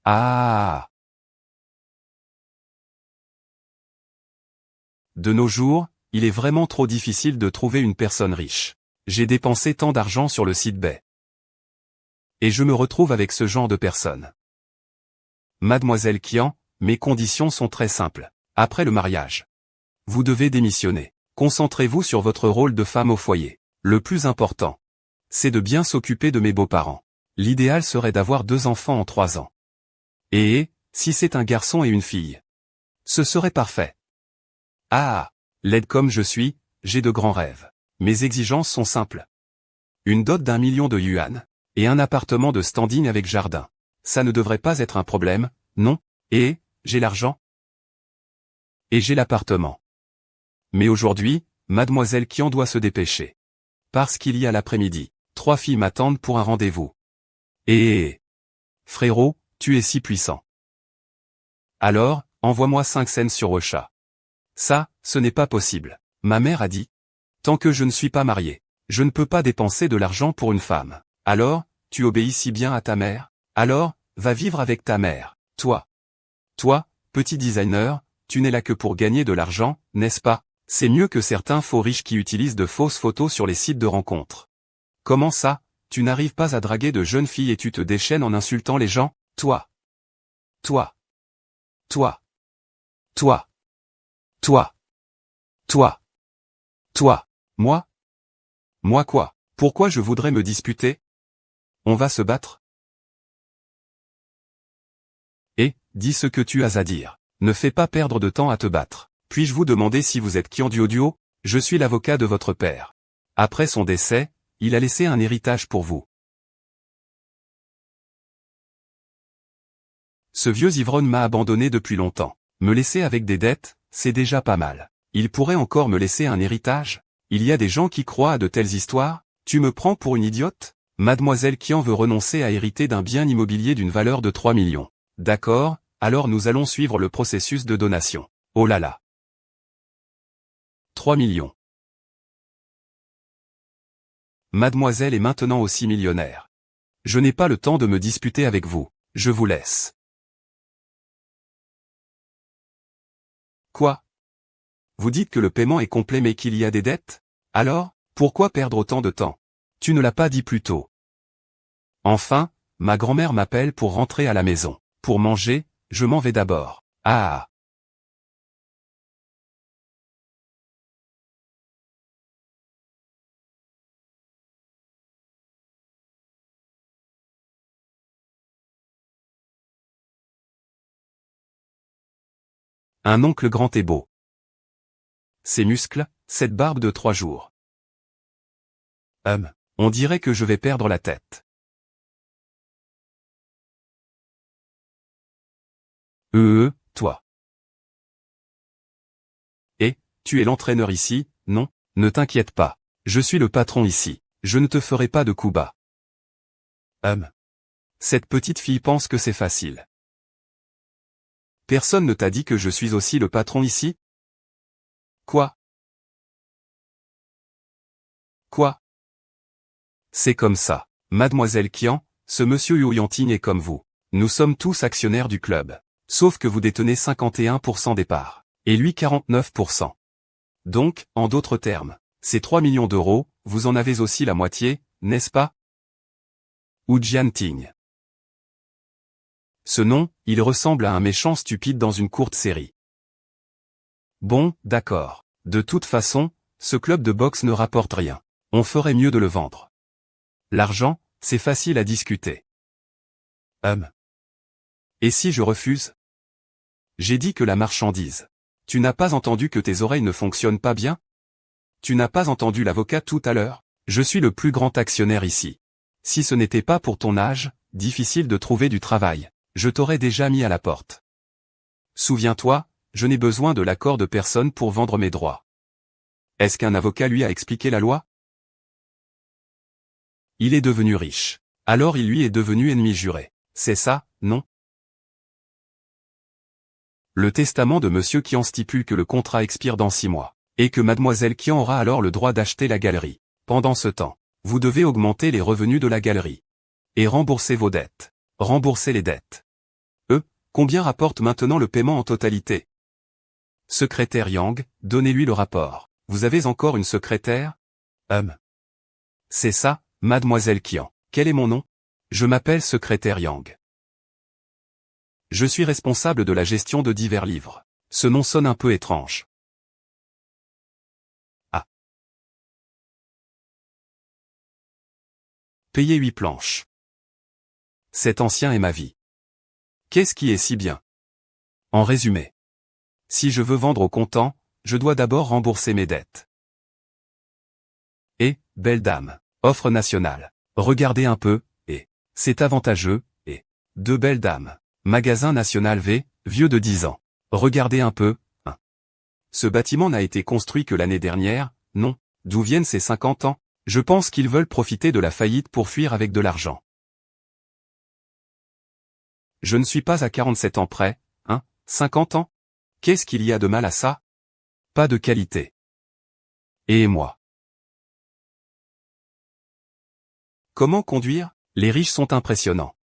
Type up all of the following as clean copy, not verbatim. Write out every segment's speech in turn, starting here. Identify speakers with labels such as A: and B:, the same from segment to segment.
A: Ah! De nos jours, il est vraiment trop difficile de trouver une personne riche. J'ai dépensé tant d'argent sur le site Bay. Et je me retrouve avec ce genre de personne. Mademoiselle Qian, mes conditions sont très simples. Après le mariage, vous devez démissionner. Concentrez-vous sur votre rôle de femme au foyer. Le plus important, c'est de bien s'occuper de mes beaux-parents. L'idéal serait d'avoir 2 enfants en 3 ans. Et, si c'est un garçon et une fille, ce serait parfait. Ah! Laide comme je suis, j'ai de grands rêves. Mes exigences sont simples. Une dot d'1 million de yuan, et un appartement de standing avec jardin. Ça ne devrait pas être un problème, non? Et, j'ai l'argent. Et j'ai l'appartement. Mais aujourd'hui, Mademoiselle Qian doit se dépêcher. Parce qu'il y a l'après-midi, 3 filles m'attendent pour un rendez-vous. Et... Frérot, tu es si puissant. Alors, envoie-moi 5 cents sur Ocha. Ça, ce n'est pas possible. Ma mère a dit. Tant que je ne suis pas marié, je ne peux pas dépenser de l'argent pour une femme. Alors, tu obéis si bien à ta mère? Alors, va vivre avec ta mère. Toi, petit designer, tu n'es là que pour gagner de l'argent, n'est-ce pas? C'est mieux que certains faux riches qui utilisent de fausses photos sur les sites de rencontres. Comment ça, tu n'arrives pas à draguer de jeunes filles et tu te déchaînes en insultant les gens? Toi, moi? Moi quoi? Pourquoi je voudrais me disputer? On va se battre? Et, dis ce que tu as à dire. Ne fais pas perdre de temps à te battre. Puis-je vous demander si vous êtes Qian du audio? Je suis l'avocat de votre père. Après son décès, il a laissé un héritage pour vous. Ce vieux ivrogne m'a abandonné depuis longtemps. Me laisser avec des dettes, c'est déjà pas mal. Il pourrait encore me laisser un héritage? Il y a des gens qui croient à de telles histoires? Tu me prends pour une idiote? Mademoiselle Qian veut renoncer à hériter d'un bien immobilier d'une valeur de 3 millions. D'accord, alors nous allons suivre le processus de donation. Oh là là. 3 millions. Mademoiselle est maintenant aussi millionnaire. Je n'ai pas le temps de me disputer avec vous. Je vous laisse. Quoi? Vous dites que le paiement est complet mais qu'il y a des dettes? Alors, pourquoi perdre autant de temps? Tu ne l'as pas dit plus tôt. Enfin, ma grand-mère m'appelle pour rentrer à la maison. Pour manger, je m'en vais d'abord. Ah! Un oncle grand et beau. Ces muscles, cette barbe de 3 jours. On dirait que je vais perdre la tête. Toi. Et, tu es l'entraîneur ici, non? Ne t'inquiète pas. Je suis le patron ici. Je ne te ferai pas de coups bas. Cette petite fille pense que c'est facile. Personne ne t'a dit que je suis aussi le patron ici? Quoi? C'est comme ça. Mademoiselle Qian, ce monsieur Yu Yanting est comme vous. Nous sommes tous actionnaires du club. Sauf que vous détenez 51% des parts. Et lui 49%. Donc, en d'autres termes, ces 3 millions d'euros, vous en avez aussi la moitié, n'est-ce pas? Wu Jianting. Ce nom, il ressemble à un méchant stupide dans une courte série. Bon, d'accord. De toute façon, ce club de boxe ne rapporte rien. On ferait mieux de le vendre. L'argent, c'est facile à discuter. Et si je refuse? J'ai dit que la marchandise. Tu n'as pas entendu que tes oreilles ne fonctionnent pas bien? Tu n'as pas entendu l'avocat tout à l'heure? Je suis le plus grand actionnaire ici. Si ce n'était pas pour ton âge, difficile de trouver du travail. Je t'aurais déjà mis à la porte. Souviens-toi, je n'ai besoin de l'accord de personne pour vendre mes droits. Est-ce qu'un avocat lui a expliqué la loi? Il est devenu riche. Alors il lui est devenu ennemi juré. C'est ça, non? Le testament de Monsieur Qian stipule que le contrat expire dans 6 mois, et que Mademoiselle Qian aura alors le droit d'acheter la galerie. Pendant ce temps, vous devez augmenter les revenus de la galerie. Et rembourser vos dettes. Rembourser les dettes. Combien rapporte maintenant le paiement en totalité? Secrétaire Yang, donnez-lui le rapport. Vous avez encore une secrétaire? C'est ça, mademoiselle Qian. Quel est mon nom? Je m'appelle secrétaire Yang. Je suis responsable de la gestion de divers livres. Ce nom sonne un peu étrange. Ah. Payer 8 planches. Cet ancien est ma vie. Qu'est-ce qui est si bien? En résumé. Si je veux vendre au comptant, je dois d'abord rembourser mes dettes. Et, belle dame, offre nationale. Regardez un peu, et, c'est avantageux, et, deux belles dames. Magasin national V, vieux de 10 ans. Regardez un peu, hein. Ce bâtiment n'a été construit que l'année dernière, non. D'où viennent ces 50 ans? Je pense qu'ils veulent profiter de la faillite pour fuir avec de l'argent. Je ne suis pas à 47 ans près, hein, 50 ans? Qu'est-ce qu'il y a de mal à ça? Pas de qualité. Et moi? Comment conduire? Les riches sont impressionnants.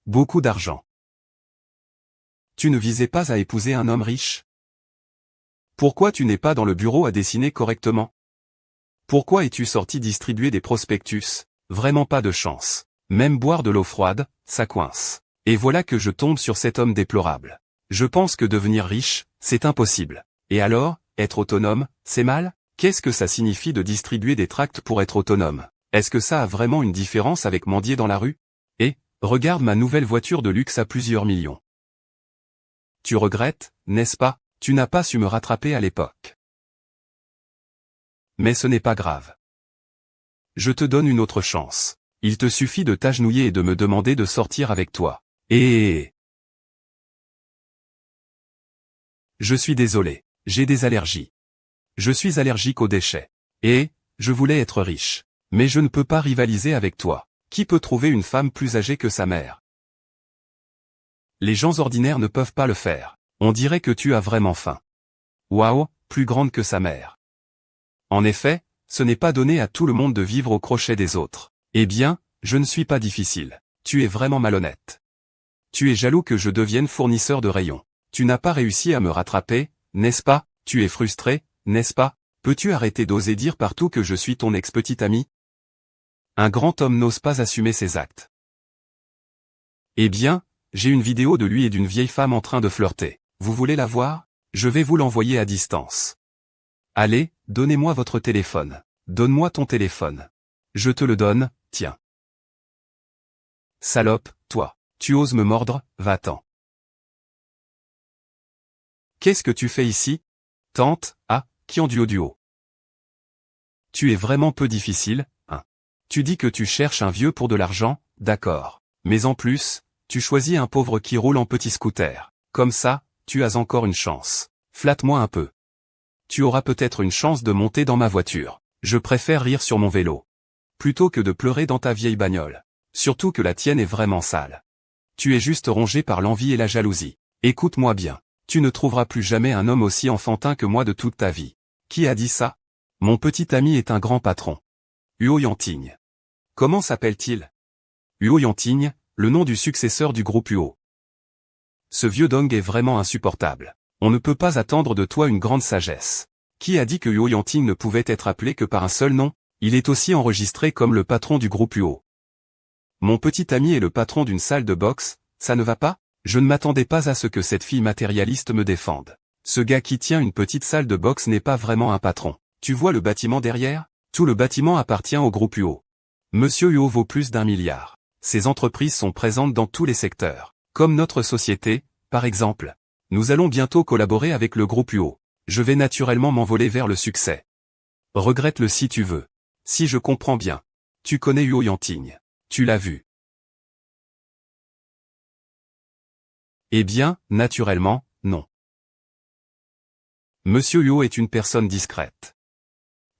A: Beaucoup d'argent. Tu ne visais pas à épouser un homme riche? Pourquoi tu n'es pas dans le bureau à dessiner correctement? Pourquoi es-tu sorti distribuer des prospectus? Vraiment pas de chance. Même boire de l'eau froide, ça coince. Et voilà que je tombe sur cet homme déplorable. Je pense que devenir riche, c'est impossible. Et alors, être autonome, c'est mal? Qu'est-ce que ça signifie de distribuer des tracts pour être autonome? Est-ce que ça a vraiment une différence avec mendier dans la rue? Et, regarde ma nouvelle voiture de luxe à plusieurs millions. Tu regrettes, n'est-ce pas? Tu n'as pas su me rattraper à l'époque. Mais ce n'est pas grave. Je te donne une autre chance. Il te suffit de t'agenouiller et de me demander de sortir avec toi. Et... Je suis désolé, j'ai des allergies. Je suis allergique aux déchets. Et, je voulais être riche. Mais je ne peux pas rivaliser avec toi. Qui peut trouver une femme plus âgée que sa mère? Les gens ordinaires ne peuvent pas le faire. On dirait que tu as vraiment faim. Waouh, plus grande que sa mère. En effet, ce n'est pas donné à tout le monde de vivre au crochet des autres. Eh bien, je ne suis pas difficile. Tu es vraiment malhonnête. Tu es jaloux que je devienne fournisseur de rayons. Tu n'as pas réussi à me rattraper, n'est-ce pas? Tu es frustré, n'est-ce pas? Peux-tu arrêter d'oser dire partout que je suis ton ex-petite amie? Un grand homme n'ose pas assumer ses actes. Eh bien, j'ai une vidéo de lui et d'une vieille femme en train de flirter. Vous voulez la voir? Je vais vous l'envoyer à distance. Allez, donnez-moi votre téléphone. Donne-moi ton téléphone. Je te le donne, tiens. Salope, toi. Tu oses me mordre, va-t'en. Qu'est-ce que tu fais ici? Tante, ah, qui en duo. Tu es vraiment peu difficile, hein. Tu dis que tu cherches un vieux pour de l'argent, d'accord. Mais en plus, tu choisis un pauvre qui roule en petit scooter. Comme ça, tu as encore une chance. Flatte-moi un peu. Tu auras peut-être une chance de monter dans ma voiture. Je préfère rire sur mon vélo. Plutôt que de pleurer dans ta vieille bagnole. Surtout que la tienne est vraiment sale. Tu es juste rongé par l'envie et la jalousie. Écoute-moi bien. Tu ne trouveras plus jamais un homme aussi enfantin que moi de toute ta vie. Qui a dit ça? Mon petit ami est un grand patron. Huo Yanting. Comment s'appelle-t-il? Huo Yanting, le nom du successeur du groupe Huo. Ce vieux Dong est vraiment insupportable. On ne peut pas attendre de toi une grande sagesse. Qui a dit que Huo Yanting ne pouvait être appelé que par un seul nom? Il est aussi enregistré comme le patron du groupe Huo. Mon petit ami est le patron d'une salle de boxe, ça ne va pas? Je ne m'attendais pas à ce que cette fille matérialiste me défende. Ce gars qui tient une petite salle de boxe n'est pas vraiment un patron. Tu vois le bâtiment derrière? Tout le bâtiment appartient au groupe Huo. Monsieur Huo vaut plus d'1 milliard. Ses entreprises sont présentes dans tous les secteurs. Comme notre société, par exemple. Nous allons bientôt collaborer avec le groupe Huo. Je vais naturellement m'envoler vers le succès. Regrette-le si tu veux. Si je comprends bien. Tu connais Huo Yanting. Tu l'as vu. Eh bien, naturellement, non. Monsieur Huo est une personne discrète.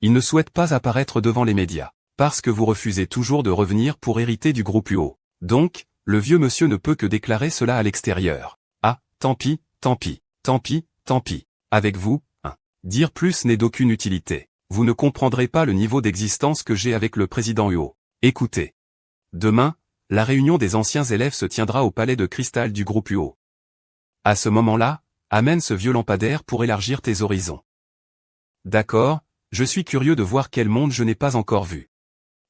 A: Il ne souhaite pas apparaître devant les médias, parce que vous refusez toujours de revenir pour hériter du groupe Huo. Donc, le vieux monsieur ne peut que déclarer cela à l'extérieur. Ah, tant pis, tant pis, tant pis, tant pis. Avec vous, hein. Dire plus n'est d'aucune utilité. Vous ne comprendrez pas le niveau d'existence que j'ai avec le président Huo. Écoutez. Demain, la réunion des anciens élèves se tiendra au palais de cristal du groupe UO. À ce moment-là, amène ce vieux lampadaire pour élargir tes horizons. D'accord, je suis curieux de voir quel monde je n'ai pas encore vu.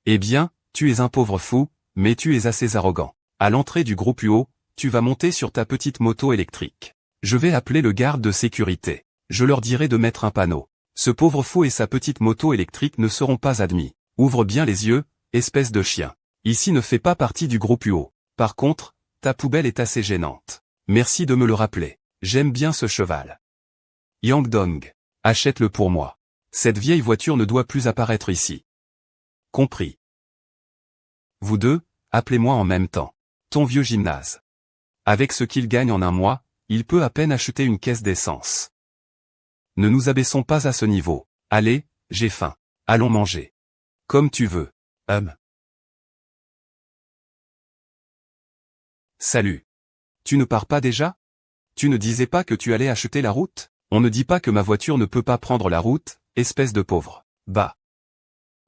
A: Eh bien, tu es un pauvre fou, mais tu es assez arrogant. À l'entrée du groupe UO, tu vas monter sur ta petite moto électrique. Je vais appeler le garde de sécurité. Je leur dirai de mettre un panneau. Ce pauvre fou et sa petite moto électrique ne seront pas admis. Ouvre bien les yeux, espèce de chien. Ici ne fait pas partie du groupe UO. Par contre, ta poubelle est assez gênante. Merci de me le rappeler. J'aime bien ce cheval. Yang Dong. Achète-le pour moi. Cette vieille voiture ne doit plus apparaître ici. Compris. Vous deux, appelez-moi en même temps. Ton vieux gymnase. Avec ce qu'il gagne en un mois, il peut à peine acheter une caisse d'essence. Ne nous abaissons pas à ce niveau. Allez, j'ai faim. Allons manger. Comme tu veux. Salut. Tu ne pars pas déjà? Tu ne disais pas que tu allais acheter la route? On ne dit pas que ma voiture ne peut pas prendre la route, espèce de pauvre. Bah.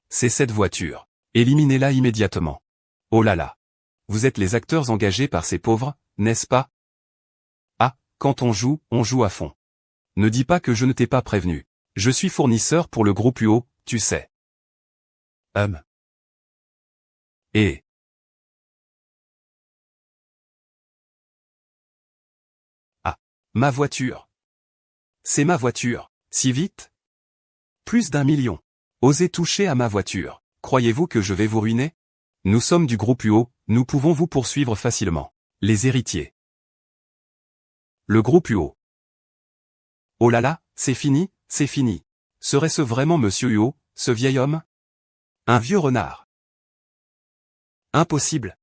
A: C'est cette voiture. Éliminez-la immédiatement. Oh là là. Vous êtes les acteurs engagés par ces pauvres, n'est-ce pas? Ah, quand on joue à fond. Ne dis pas que je ne t'ai pas prévenu. Je suis fournisseur pour le groupe UO, tu sais. Et... Ah, ma voiture. C'est ma voiture. Si vite? Plus d'1 million. Osez toucher à ma voiture. Croyez-vous que je vais vous ruiner? Nous sommes du groupe UO, nous pouvons vous poursuivre facilement. Les héritiers. Le groupe UO. Oh là là, c'est fini, c'est fini. Serait-ce vraiment Monsieur UO, ce vieil homme? Un vieux renard. Impossible.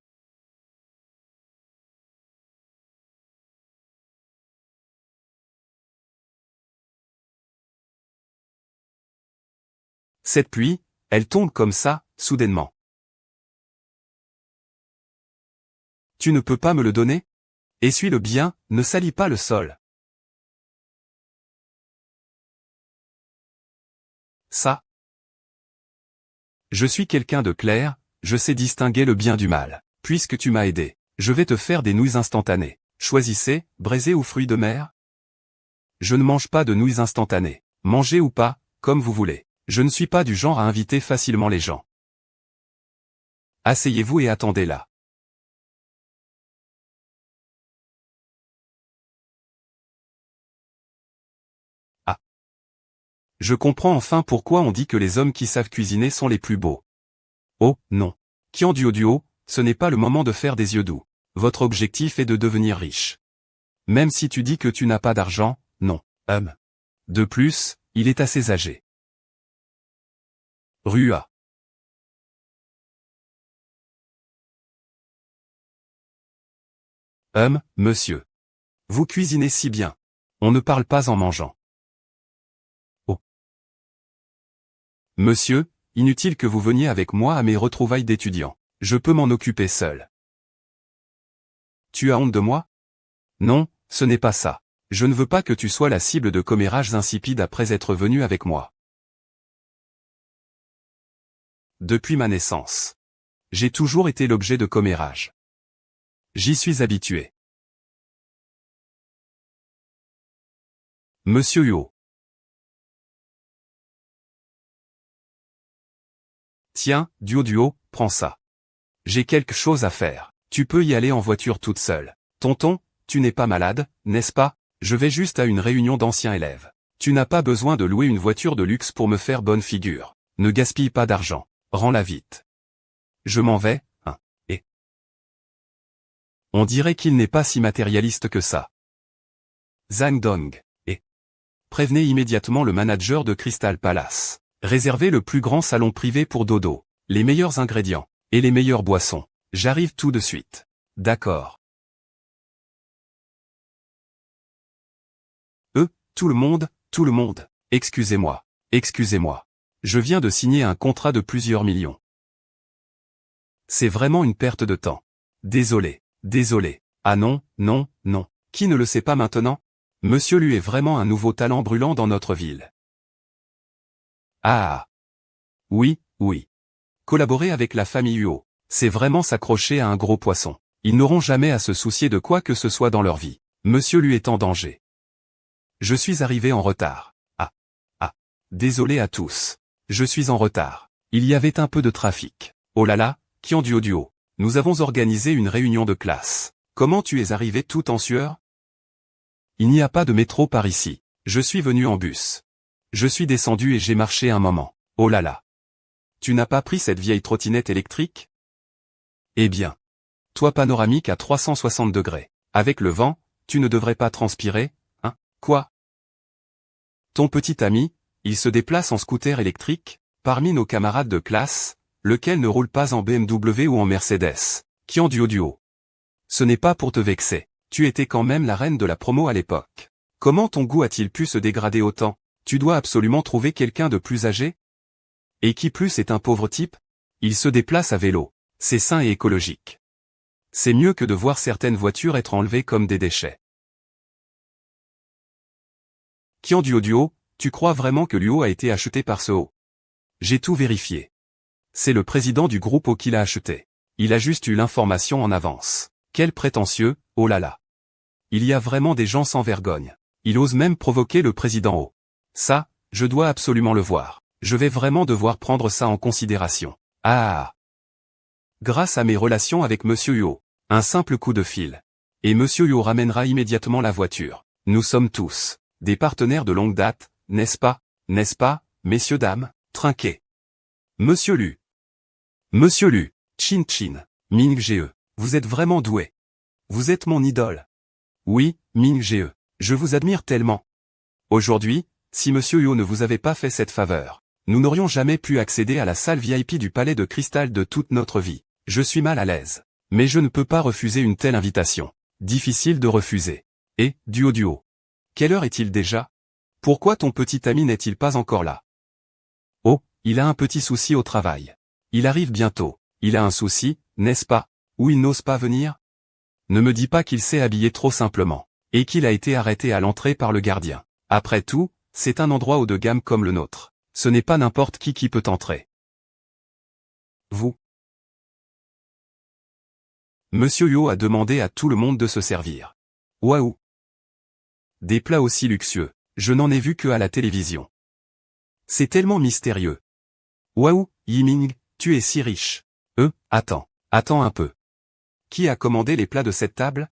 A: Cette pluie, elle tombe comme ça, soudainement. Tu ne peux pas me le donner? Essuie-le bien, ne salis pas le sol. Ça. Je suis quelqu'un de clair, je sais distinguer le bien du mal. Puisque tu m'as aidé, je vais te faire des nouilles instantanées. Choisissez, braisées ou fruits de mer? Je ne mange pas de nouilles instantanées. Mangez ou pas, comme vous voulez. Je ne suis pas du genre à inviter facilement les gens. Asseyez-vous et attendez là. Ah. Je comprends enfin pourquoi on dit que les hommes qui savent cuisiner sont les plus beaux. Oh, non. Kian Duo, ce n'est pas le moment de faire des yeux doux. Votre objectif est de devenir riche. Même si tu dis que tu n'as pas d'argent, non. De plus, il est assez âgé. Rua. Monsieur. Vous cuisinez si bien. On ne parle pas en mangeant. Oh. Monsieur, inutile que vous veniez avec moi à mes retrouvailles d'étudiants. Je peux m'en occuper seul. Tu as honte de moi? Non, ce n'est pas ça. Je ne veux pas que tu sois la cible de commérages insipides après être venu avec moi. Depuis ma naissance. J'ai toujours été l'objet de commérages. J'y suis habitué. Monsieur Huo. Tiens, Duo, prends ça. J'ai quelque chose à faire. Tu peux y aller en voiture toute seule. Tonton, tu n'es pas malade, n'est-ce pas? Je vais juste à une réunion d'anciens élèves. Tu n'as pas besoin de louer une voiture de luxe pour me faire bonne figure. Ne gaspille pas d'argent. Rends-la vite. Je m'en vais, et... On dirait qu'il n'est pas si matérialiste que ça. Zhang Dong, et... Prévenez immédiatement le manager de Crystal Palace. Réservez le plus grand salon privé pour dodo. Les meilleurs ingrédients, et les meilleures boissons. J'arrive tout de suite. D'accord. Tout le monde, excusez-moi. Je viens de signer un contrat de plusieurs millions. C'est vraiment une perte de temps. Désolé. Ah non. Qui ne le sait pas maintenant? Monsieur Lu est vraiment un nouveau talent brûlant dans notre ville. Ah. Oui. Collaborer avec la famille Huo. C'est vraiment s'accrocher à un gros poisson. Ils n'auront jamais à se soucier de quoi que ce soit dans leur vie. Monsieur lui est en danger. Je suis arrivé en retard. Désolé à tous. Je suis en retard. Il y avait un peu de trafic. Oh là là, Qian Duo. Nous avons organisé une réunion de classe. Comment tu es arrivé tout en sueur? Il n'y a pas de métro par ici. Je suis venu en bus. Je suis descendu et j'ai marché un moment. Oh là là. Tu n'as pas pris cette vieille trottinette électrique? Eh bien. Toi panoramique à 360 degrés. Avec le vent, tu ne devrais pas transpirer, hein? Quoi? Ton petit ami, il se déplace en scooter électrique, parmi nos camarades de classe, lequel ne roule pas en BMW ou en Mercedes. Qian Duo. Ce n'est pas pour te vexer. Tu étais quand même la reine de la promo à l'époque. Comment ton goût a-t-il pu se dégrader autant? Tu dois absolument trouver quelqu'un de plus âgé? Et qui plus est un pauvre type? Il se déplace à vélo. C'est sain et écologique. C'est mieux que de voir certaines voitures être enlevées comme des déchets. Qian Duo, tu crois vraiment que l'UO a été acheté par ce haut? J'ai tout vérifié. C'est le président du groupe O qui l'a acheté. Il a juste eu l'information en avance. Quel prétentieux, oh là là. Il y a vraiment des gens sans vergogne. Il ose même provoquer le président O. Ça, je dois absolument le voir. Je vais vraiment devoir prendre ça en considération. Grâce à mes relations avec Monsieur Huo, un simple coup de fil. Et Monsieur Huo ramènera immédiatement la voiture. Nous sommes tous des partenaires de longue date, n'est-ce pas, messieurs dames, trinquez. Monsieur Lu, Chin Chin, Ming Ge, vous êtes vraiment doué. Vous êtes mon idole. Oui, Ming Ge, je vous admire tellement. Aujourd'hui, si Monsieur Huo ne vous avait pas fait cette faveur, nous n'aurions jamais pu accéder à la salle VIP du palais de cristal de toute notre vie. Je suis mal à l'aise. Mais je ne peux pas refuser une telle invitation. Difficile de refuser. Et, Duo. Quelle heure est-il déjà? Pourquoi ton petit ami n'est-il pas encore là? Oh, il a un petit souci au travail. Il arrive bientôt. Il a un souci, n'est-ce pas? Ou il n'ose pas venir? Ne me dis pas qu'il s'est habillé trop simplement. Et qu'il a été arrêté à l'entrée par le gardien. Après tout, c'est un endroit haut de gamme comme le nôtre. Ce n'est pas n'importe qui peut entrer. Vous. Monsieur Huo a demandé à tout le monde de se servir. Waouh! Des plats aussi luxueux, je n'en ai vu que à la télévision. C'est tellement mystérieux. Waouh, Yiming, tu es si riche. Attends un peu. Qui a commandé les plats de cette table?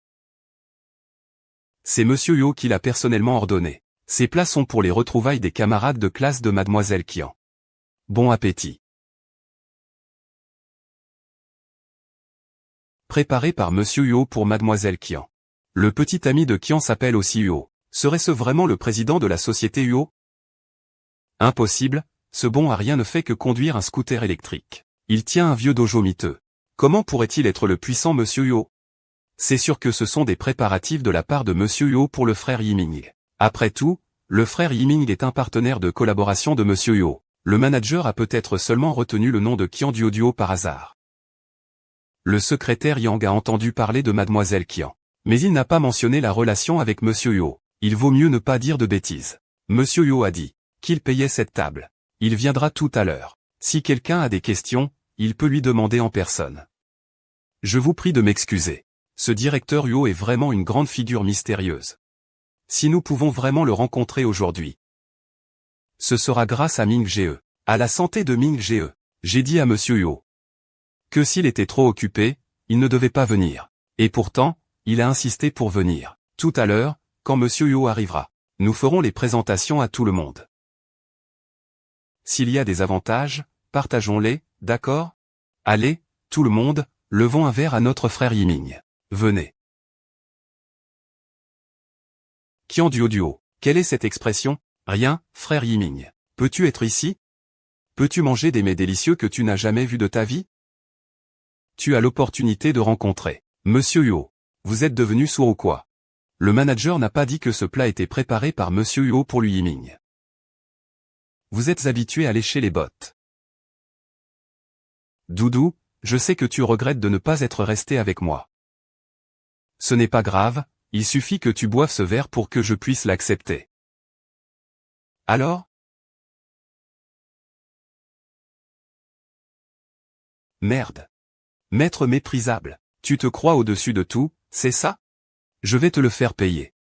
A: C'est Monsieur Huo qui l'a personnellement ordonné. Ces plats sont pour les retrouvailles des camarades de classe de Mademoiselle Qian. Bon appétit. Préparé par Monsieur Huo pour Mademoiselle Qian. Le petit ami de Qian s'appelle aussi Huo. Serait-ce vraiment le président de la société Huo? Impossible, ce bon à rien ne fait que conduire un scooter électrique. Il tient un vieux dojo miteux. Comment pourrait-il être le puissant Monsieur Huo? C'est sûr que ce sont des préparatifs de la part de Monsieur Huo pour le frère Yiming. Après tout, le frère Yiming est un partenaire de collaboration de Monsieur Huo. Le manager a peut-être seulement retenu le nom de Qian Duo par hasard. Le secrétaire Yang a entendu parler de Mademoiselle Qian. Mais il n'a pas mentionné la relation avec Monsieur Huo. Il vaut mieux ne pas dire de bêtises. Monsieur Huo a dit qu'il payait cette table. Il viendra tout à l'heure. Si quelqu'un a des questions, il peut lui demander en personne. Je vous prie de m'excuser. Ce directeur Huo est vraiment une grande figure mystérieuse. Si nous pouvons vraiment le rencontrer aujourd'hui, ce sera grâce à Ming Ge. À la santé de Ming Ge. J'ai dit à Monsieur Huo que s'il était trop occupé, il ne devait pas venir. Et pourtant, il a insisté pour venir. Tout à l'heure, quand Monsieur Huo arrivera, nous ferons les présentations à tout le monde. S'il y a des avantages, partageons-les, d'accord? Allez, tout le monde, levons un verre à notre frère Yiming. Venez. Qian Duo. Quelle est cette expression? Rien, frère Yiming. Peux-tu être ici? Peux-tu manger des mets délicieux que tu n'as jamais vus de ta vie? Tu as l'opportunité de rencontrer Monsieur Huo. Vous êtes devenu sourd ou quoi? Le manager n'a pas dit que ce plat était préparé par Monsieur Huo pour lui Yiming. Vous êtes habitué à lécher les bottes. Doudou, je sais que tu regrettes de ne pas être resté avec moi. Ce n'est pas grave, il suffit que tu boives ce verre pour que je puisse l'accepter. Alors? Merde. Maître méprisable, tu te crois au-dessus de tout, c'est ça? Je vais te le faire payer.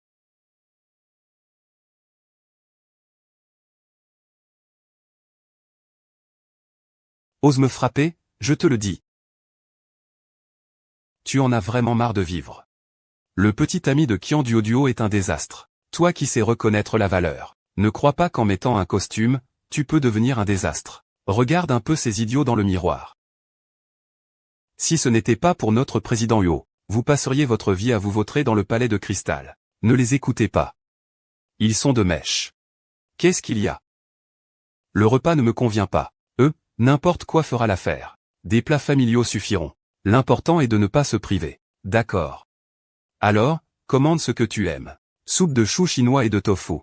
A: Ose me frapper, je te le dis. Tu en as vraiment marre de vivre. Le petit ami de Qian Duoduo est un désastre. Toi qui sais reconnaître la valeur. Ne crois pas qu'en mettant un costume, tu peux devenir un désastre. Regarde un peu ces idiots dans le miroir. Si ce n'était pas pour notre président Huo, vous passeriez votre vie à vous vautrer dans le palais de cristal. Ne les écoutez pas. Ils sont de mèche. Qu'est-ce qu'il y a? Le repas ne me convient pas. N'importe quoi fera l'affaire. Des plats familiaux suffiront. L'important est de ne pas se priver. D'accord. Alors, commande ce que tu aimes. Soupe de choux chinois et de tofu.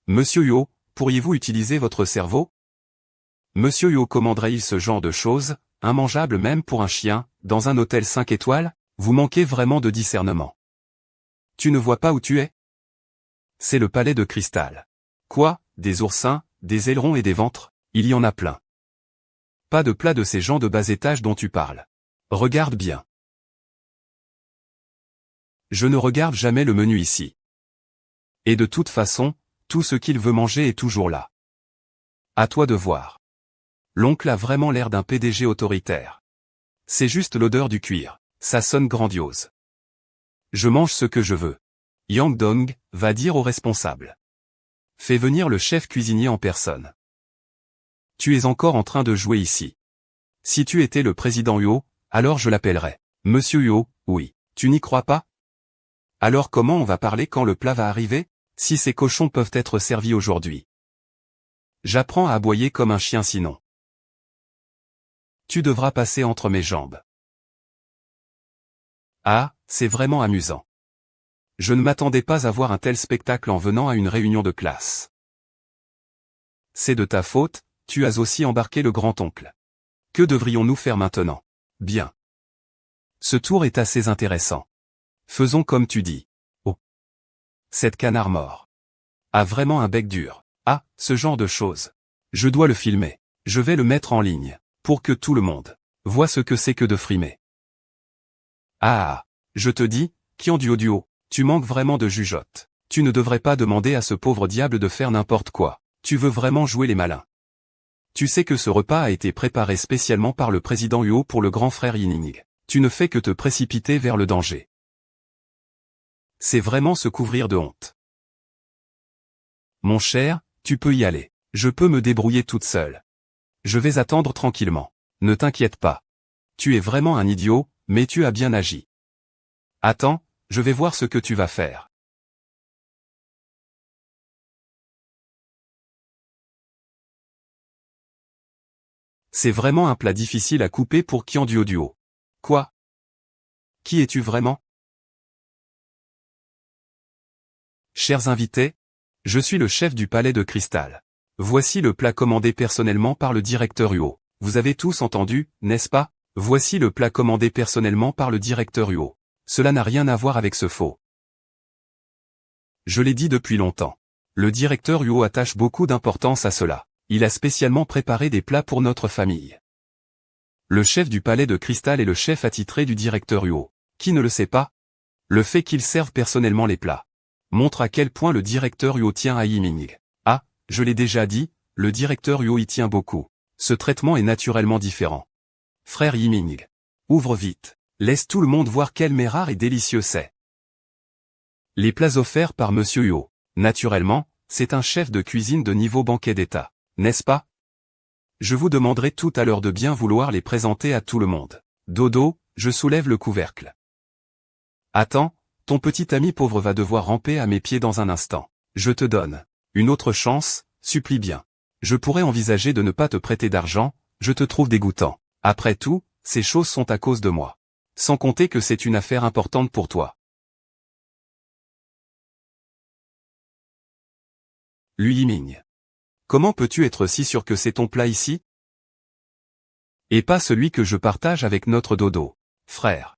A: Monsieur Huo, pourriez-vous utiliser votre cerveau? Monsieur Huo commanderait-il ce genre de choses, immangeable même pour un chien, dans un hôtel 5 étoiles? Vous manquez vraiment de discernement. Tu ne vois pas où tu es? C'est le palais de cristal. Quoi, des oursins, des ailerons et des ventres? Il y en a plein. Pas de plat de ces gens de bas étage dont tu parles. Regarde bien. Je ne regarde jamais le menu ici. Et de toute façon, tout ce qu'il veut manger est toujours là. À toi de voir. L'oncle a vraiment l'air d'un PDG autoritaire. C'est juste l'odeur du cuir, ça sonne grandiose. Je mange ce que je veux. Yang Dong va dire au responsable. Fais venir le chef cuisinier en personne. Tu es encore en train de jouer ici. Si tu étais le président Huo, alors je l'appellerais. Monsieur Huo, oui. Tu n'y crois pas? Alors comment on va parler quand le plat va arriver? Si ces cochons peuvent être servis aujourd'hui. J'apprends à aboyer comme un chien sinon. Tu devras passer entre mes jambes. Ah, c'est vraiment amusant. Je ne m'attendais pas à voir un tel spectacle en venant à une réunion de classe. C'est de ta faute. Tu as aussi embarqué le grand-oncle. Que devrions-nous faire maintenant? Bien. Ce tour est assez intéressant. Faisons comme tu dis. Oh. Cette canard mort. A vraiment un bec dur. Ah, ce genre de choses. Je dois le filmer. Je vais le mettre en ligne, pour que tout le monde voit ce que c'est que de frimer. Ah, je te dis, Qian Duoduo, tu manques vraiment de jugeote. Tu ne devrais pas demander à ce pauvre diable de faire n'importe quoi. Tu veux vraiment jouer les malins. Tu sais que ce repas a été préparé spécialement par le président Huo pour le grand frère Yining. Tu ne fais que te précipiter vers le danger. C'est vraiment se couvrir de honte. Mon cher, tu peux y aller. Je peux me débrouiller toute seule. Je vais attendre tranquillement. Ne t'inquiète pas. Tu es vraiment un idiot, mais tu as bien agi. Attends, je vais voir ce que tu vas faire. C'est vraiment un plat difficile à couper pour Qian Duoduo. Quoi? Qui es-tu vraiment? Chers invités, je suis le chef du palais de cristal. Voici le plat commandé personnellement par le directeur Huo. Vous avez tous entendu, n'est-ce pas? Voici le plat commandé personnellement par le directeur Huo. Cela n'a rien à voir avec ce faux. Je l'ai dit depuis longtemps. Le directeur Huo attache beaucoup d'importance à cela. Il a spécialement préparé des plats pour notre famille. Le chef du palais de cristal est le chef attitré du directeur Huo. Qui ne le sait pas? Le fait qu'il serve personnellement les plats montre à quel point le directeur Huo tient à Yiming. Ah, je l'ai déjà dit, le directeur Huo y tient beaucoup. Ce traitement est naturellement différent. Frère Yiming, ouvre vite. Laisse tout le monde voir quel mets rare et délicieux c'est. Les plats offerts par Monsieur Huo. Naturellement, c'est un chef de cuisine de niveau banquet d'État, n'est-ce pas? Je vous demanderai tout à l'heure de bien vouloir les présenter à tout le monde. Dodo, je soulève le couvercle. Attends, ton petit ami pauvre va devoir ramper à mes pieds dans un instant. Je te donne une autre chance, supplie bien. Je pourrais envisager de ne pas te prêter d'argent, je te trouve dégoûtant. Après tout, ces choses sont à cause de moi. Sans compter que c'est une affaire importante pour toi. Lui Yiming. Comment peux-tu être si sûr que c'est ton plat ici? Et pas celui que je partage avec notre Dodo, frère.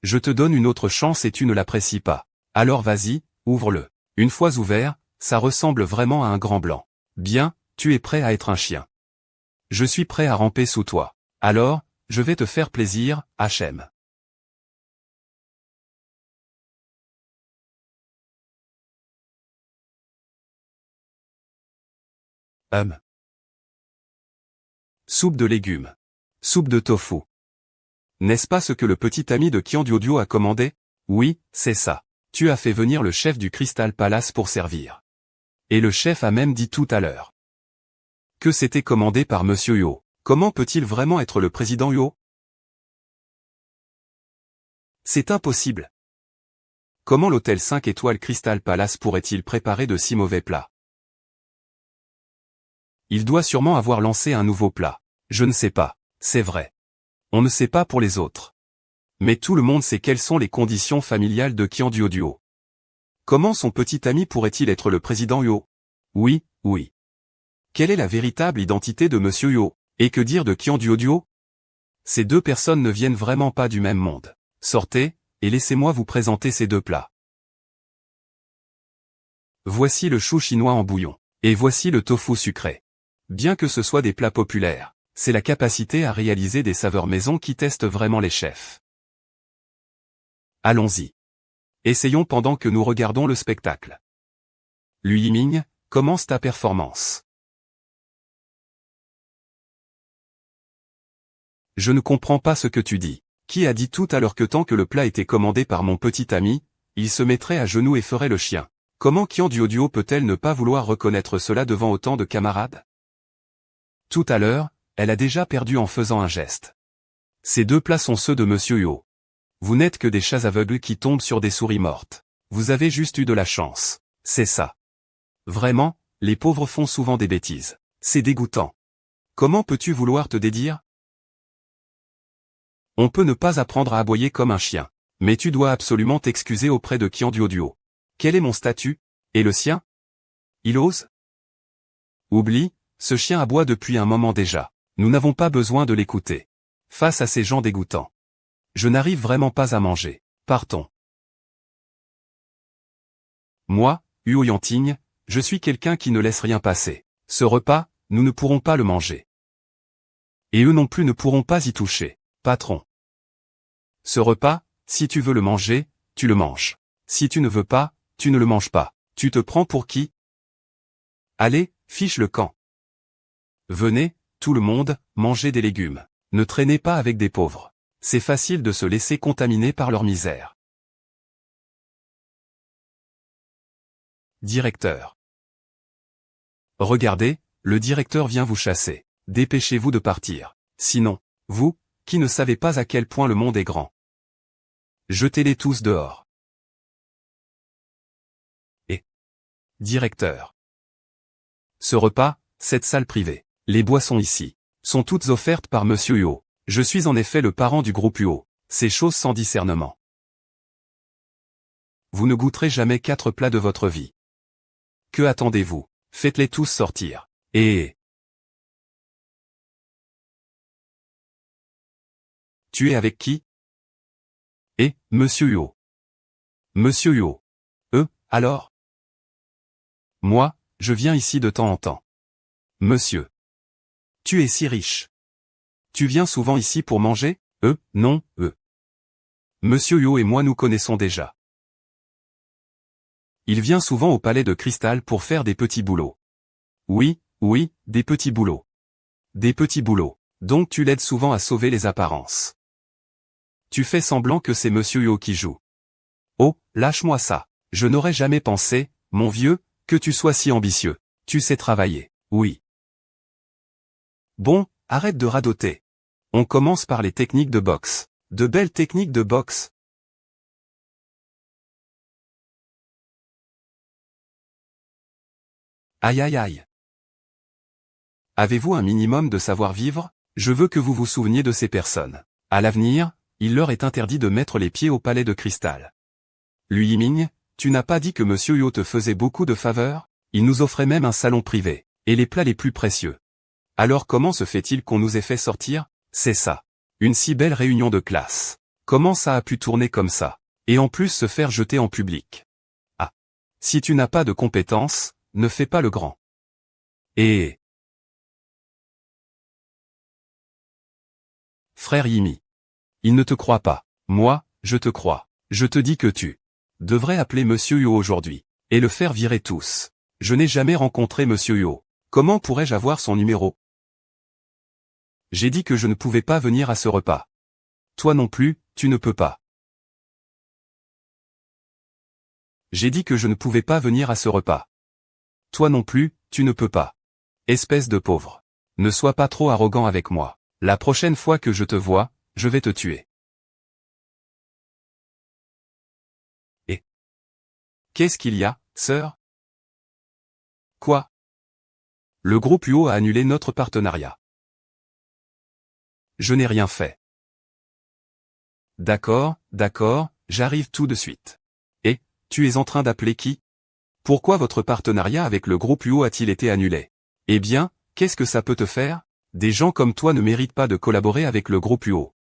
A: Je te donne une autre chance et tu ne l'apprécies pas. Alors vas-y, ouvre-le. Une fois ouvert, ça ressemble vraiment à un grand blanc. Bien, tu es prêt à être un chien. Je suis prêt à ramper sous toi. Alors, Je vais te faire plaisir, H.M. Soupe de légumes. Soupe de tofu. N'est-ce pas ce que le petit ami de Qiandiudiu a commandé? Oui, c'est ça. Tu as fait venir le chef du Crystal Palace pour servir. Et le chef a même dit tout à l'heure que c'était commandé par Monsieur Yo. Comment peut-il vraiment être le président Yo? C'est impossible. Comment l'hôtel 5 étoiles Crystal Palace pourrait-il préparer de si mauvais plats? Il doit sûrement avoir lancé un nouveau plat. Je ne sais pas, c'est vrai. On ne sait pas pour les autres. Mais tout le monde sait quelles sont les conditions familiales de Qiandiudiu. Comment son petit ami pourrait-il être le président Yo? Oui, oui. Quelle est la véritable identité de Monsieur Yo? Et que dire de Qiandiudiu? Ces deux personnes ne viennent vraiment pas du même monde. Sortez, et laissez-moi vous présenter ces deux plats. Voici le chou chinois en bouillon. Et voici le tofu sucré. Bien que ce soit des plats populaires, c'est la capacité à réaliser des saveurs maison qui teste vraiment les chefs. Allons-y. Essayons pendant que nous regardons le spectacle. Lu Yiming, commence ta performance. Je ne comprends pas ce que tu dis. Qui a dit tout à l'heure que tant que le plat était commandé par mon petit ami, il se mettrait à genoux et ferait le chien? Comment Qiandiudiu peut-elle ne pas vouloir reconnaître cela devant autant de camarades? Tout à l'heure, elle a déjà perdu en faisant un geste. Ces deux plats sont ceux de Monsieur Yo. Vous n'êtes que des chats aveugles qui tombent sur des souris mortes. Vous avez juste eu de la chance. C'est ça. Vraiment, les pauvres font souvent des bêtises. C'est dégoûtant. Comment peux-tu vouloir te dédire? On peut ne pas apprendre à aboyer comme un chien. Mais tu dois absolument t'excuser auprès de Qiandiudiu. Quel est mon statut? Et le sien? Il ose? Oublie, ce chien aboie depuis un moment déjà. Nous n'avons pas besoin de l'écouter. Face à ces gens dégoûtants. Je n'arrive vraiment pas à manger. Partons. Moi, Huo Yanting, je suis quelqu'un qui ne laisse rien passer. Ce repas, nous ne pourrons pas le manger. Et eux non plus ne pourront pas y toucher. Patron. Ce repas, si tu veux le manger, tu le manges. Si tu ne veux pas, tu ne le manges pas. Tu te prends pour qui? Allez, fiche le camp. Venez, tout le monde, manger des légumes. Ne traînez pas avec des pauvres. C'est facile de se laisser contaminer par leur misère. Directeur. Regardez, le directeur vient vous chasser. Dépêchez-vous de partir. Sinon, vous, qui ne savez pas à quel point le monde est grand. Jetez-les tous dehors. Et. Directeur. Ce repas, cette salle privée, les boissons ici, sont toutes offertes par Monsieur Yo. Je suis en effet le parent du groupe Yo. C'est chose sans discernement. Vous ne goûterez jamais 4 plats de votre vie. Que attendez-vous? Faites-les tous sortir. Et... Tu es avec qui? Et, Monsieur Yo. Monsieur Yo. Alors? Moi, je viens ici de temps en temps. Monsieur. Tu es si riche. Tu viens souvent ici pour manger? Non, Monsieur Yo et moi nous connaissons déjà. Il vient souvent au palais de cristal pour faire des petits boulots. Oui, des petits boulots. Des petits boulots. Donc tu l'aides souvent à sauver les apparences. Tu fais semblant que c'est Monsieur Yo qui joue. Oh, lâche-moi ça. Je n'aurais jamais pensé, mon vieux, que tu sois si ambitieux. Tu sais travailler. Oui. Bon, arrête de radoter. On commence par les techniques de boxe. De belles techniques de boxe. Aïe aïe aïe. Avez-vous un minimum de savoir-vivre? Je veux que vous vous souveniez de ces personnes. À l'avenir, il leur est interdit de mettre les pieds au palais de cristal. Lu Yiming, tu n'as pas dit que Monsieur Yo te faisait beaucoup de faveurs? Il nous offrait même un salon privé, et les plats les plus précieux. Alors comment se fait-il qu'on nous ait fait sortir? C'est ça. Une si belle réunion de classe. Comment ça a pu tourner comme ça? Et en plus se faire jeter en public. Ah. Si tu n'as pas de compétences, ne fais pas le grand. Et... Frère Yimi. Il ne te croit pas. Moi, je te crois. Je te dis que tu devrais appeler Monsieur Huo aujourd'hui. Et le faire virer tous. Je n'ai jamais rencontré Monsieur Huo. Comment pourrais-je avoir son numéro? J'ai dit que je ne pouvais pas venir à ce repas. Toi non plus, tu ne peux pas. J'ai dit que je ne pouvais pas venir à ce repas. Toi non plus, tu ne peux pas. Espèce de pauvre. Ne sois pas trop arrogant avec moi. La prochaine fois que je te vois, je vais te tuer. Et qu'est-ce qu'il y a, sœur? Quoi? Le groupe Huo a annulé notre partenariat. Je n'ai rien fait. D'accord, j'arrive tout de suite. Et, tu es en train d'appeler qui? Pourquoi votre partenariat avec le groupe Huo a-t-il été annulé? Eh bien, qu'est-ce que ça peut te faire? Des gens comme toi ne méritent pas de collaborer avec le groupe Huo.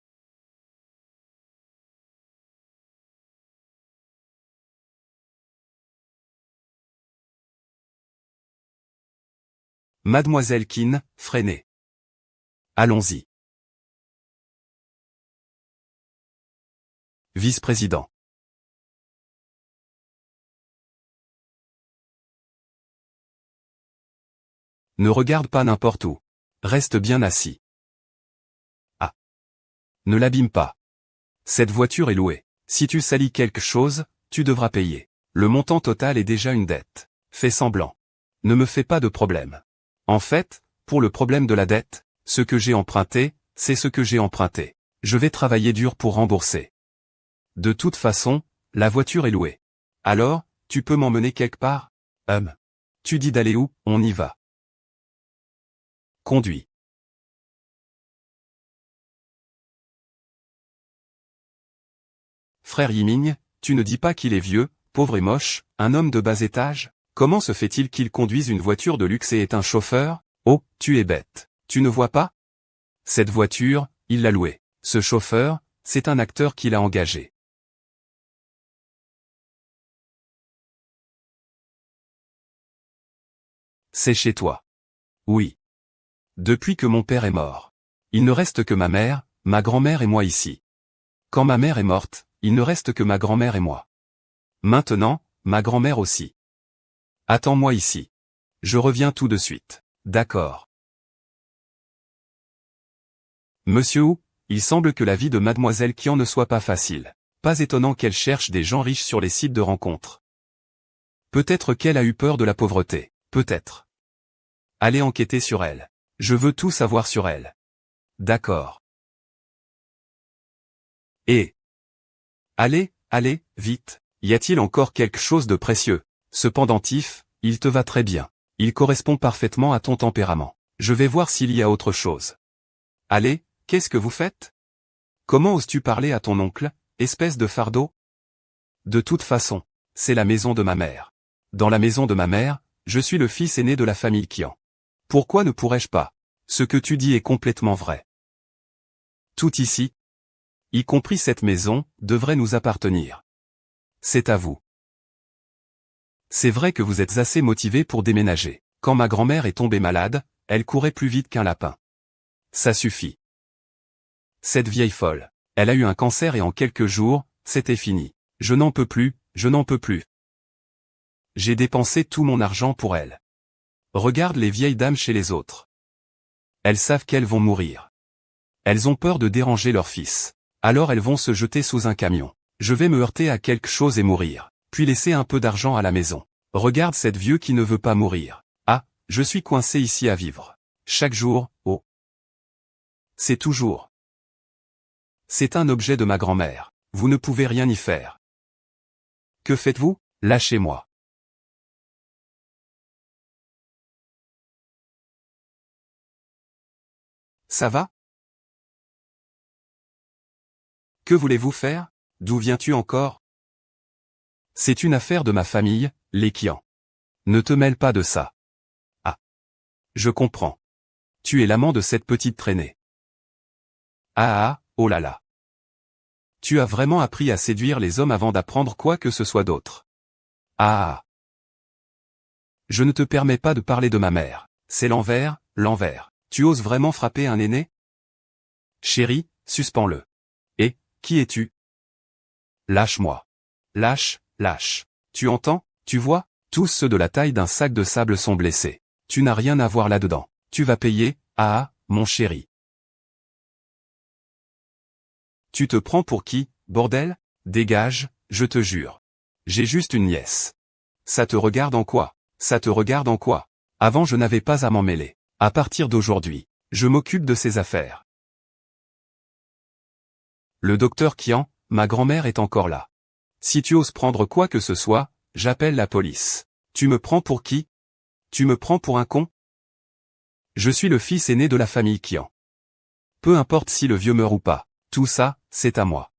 A: Mademoiselle Qin, freinez. Allons-y. Vice-président. Ne regarde pas n'importe où. Reste bien assis. Ah. Ne l'abîme pas. Cette voiture est louée. Si tu salis quelque chose, tu devras payer. Le montant total est déjà une dette. Fais semblant. Ne me fais pas de problème. En fait, pour le problème de la dette, ce que j'ai emprunté, c'est ce que j'ai emprunté. Je vais travailler dur pour rembourser. De toute façon, la voiture est louée. Alors, tu peux m'emmener quelque part? Tu dis d'aller où? On y va. Conduis. Frère Yiming, tu ne dis pas qu'il est vieux, pauvre et moche, un homme de bas étage? Comment se fait-il qu'il conduise une voiture de luxe et est un chauffeur? Oh, tu es bête. Tu ne vois pas? Cette voiture, il l'a louée. Ce chauffeur, c'est un acteur qu'il a engagé. C'est chez toi. Oui. Depuis que mon père est mort. Il ne reste que ma mère, ma grand-mère et moi ici. Quand ma mère est morte, il ne reste que ma grand-mère et moi. Maintenant, ma grand-mère aussi. Attends-moi ici. Je reviens tout de suite. D'accord. Monsieur Wu, il semble que la vie de Mademoiselle Qian ne soit pas facile. Pas étonnant qu'elle cherche des gens riches sur les sites de rencontres. Peut-être qu'elle a eu peur de la pauvreté. Peut-être. Allez enquêter sur elle. Je veux tout savoir sur elle. D'accord. Et allez, vite. Y a-t-il encore quelque chose de précieux? Ce pendentif, il te va très bien. Il correspond parfaitement à ton tempérament. Je vais voir s'il y a autre chose. Allez, qu'est-ce que vous faites? Comment oses-tu parler à ton oncle, espèce de fardeau? De toute façon, c'est la maison de ma mère. Dans la maison de ma mère, je suis le fils aîné de la famille Qian. Pourquoi ne pourrais-je pas? Ce que tu dis est complètement vrai. Tout ici, y compris cette maison, devrait nous appartenir. C'est à vous. C'est vrai que vous êtes assez motivé pour déménager. Quand ma grand-mère est tombée malade, elle courait plus vite qu'un lapin. Ça suffit. Cette vieille folle. Elle a eu un cancer et en quelques jours, c'était fini. Je n'en peux plus, je n'en peux plus. J'ai dépensé tout mon argent pour elle. Regarde les vieilles dames chez les autres. Elles savent qu'elles vont mourir. Elles ont peur de déranger leur fils. Alors elles vont se jeter sous un camion. Je vais me heurter à quelque chose et mourir. Puis laisser un peu d'argent à la maison. Regarde cette vieux qui ne veut pas mourir. Ah, je suis coincé ici à vivre. Chaque jour, oh. C'est toujours. C'est un objet de ma grand-mère. Vous ne pouvez rien y faire. Que faites-vous? Lâchez-moi. Ça va? Que voulez-vous faire? D'où viens-tu encore? C'est une affaire de ma famille, les Qian. Ne te mêle pas de ça. Ah. Je comprends. Tu es l'amant de cette petite traînée. Oh là là. Tu as vraiment appris à séduire les hommes avant d'apprendre quoi que ce soit d'autre. Ah. Je ne te permets pas de parler de ma mère. C'est l'envers. Tu oses vraiment frapper un aîné? Chérie, suspends-le. Et, qui es-tu? Lâche-moi. Lâche, lâche. Tu entends, tu vois, tous ceux de la taille d'un sac de sable sont blessés. Tu n'as rien à voir là-dedans. Tu vas payer, mon chéri. Tu te prends pour qui, bordel? Dégage, je te jure. J'ai juste une nièce. Ça te regarde en quoi? Ça te regarde en quoi? Avant je n'avais pas à m'en mêler. À partir d'aujourd'hui, je m'occupe de ses affaires. Le docteur Kian, ma grand-mère est encore là. Si tu oses prendre quoi que ce soit, j'appelle la police. Tu me prends pour qui? Tu me prends pour un con? Je suis le fils aîné de la famille Kian. Peu importe si le vieux meurt ou pas, tout ça, c'est à moi.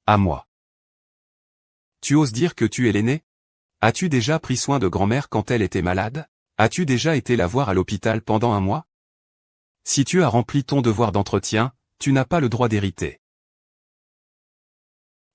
A: À moi. Tu oses dire que tu es l'aîné? As-tu déjà pris soin de grand-mère quand elle était malade? As-tu déjà été la voir à l'hôpital pendant un mois? Si tu as rempli ton devoir d'entretien, tu n'as pas le droit d'hériter.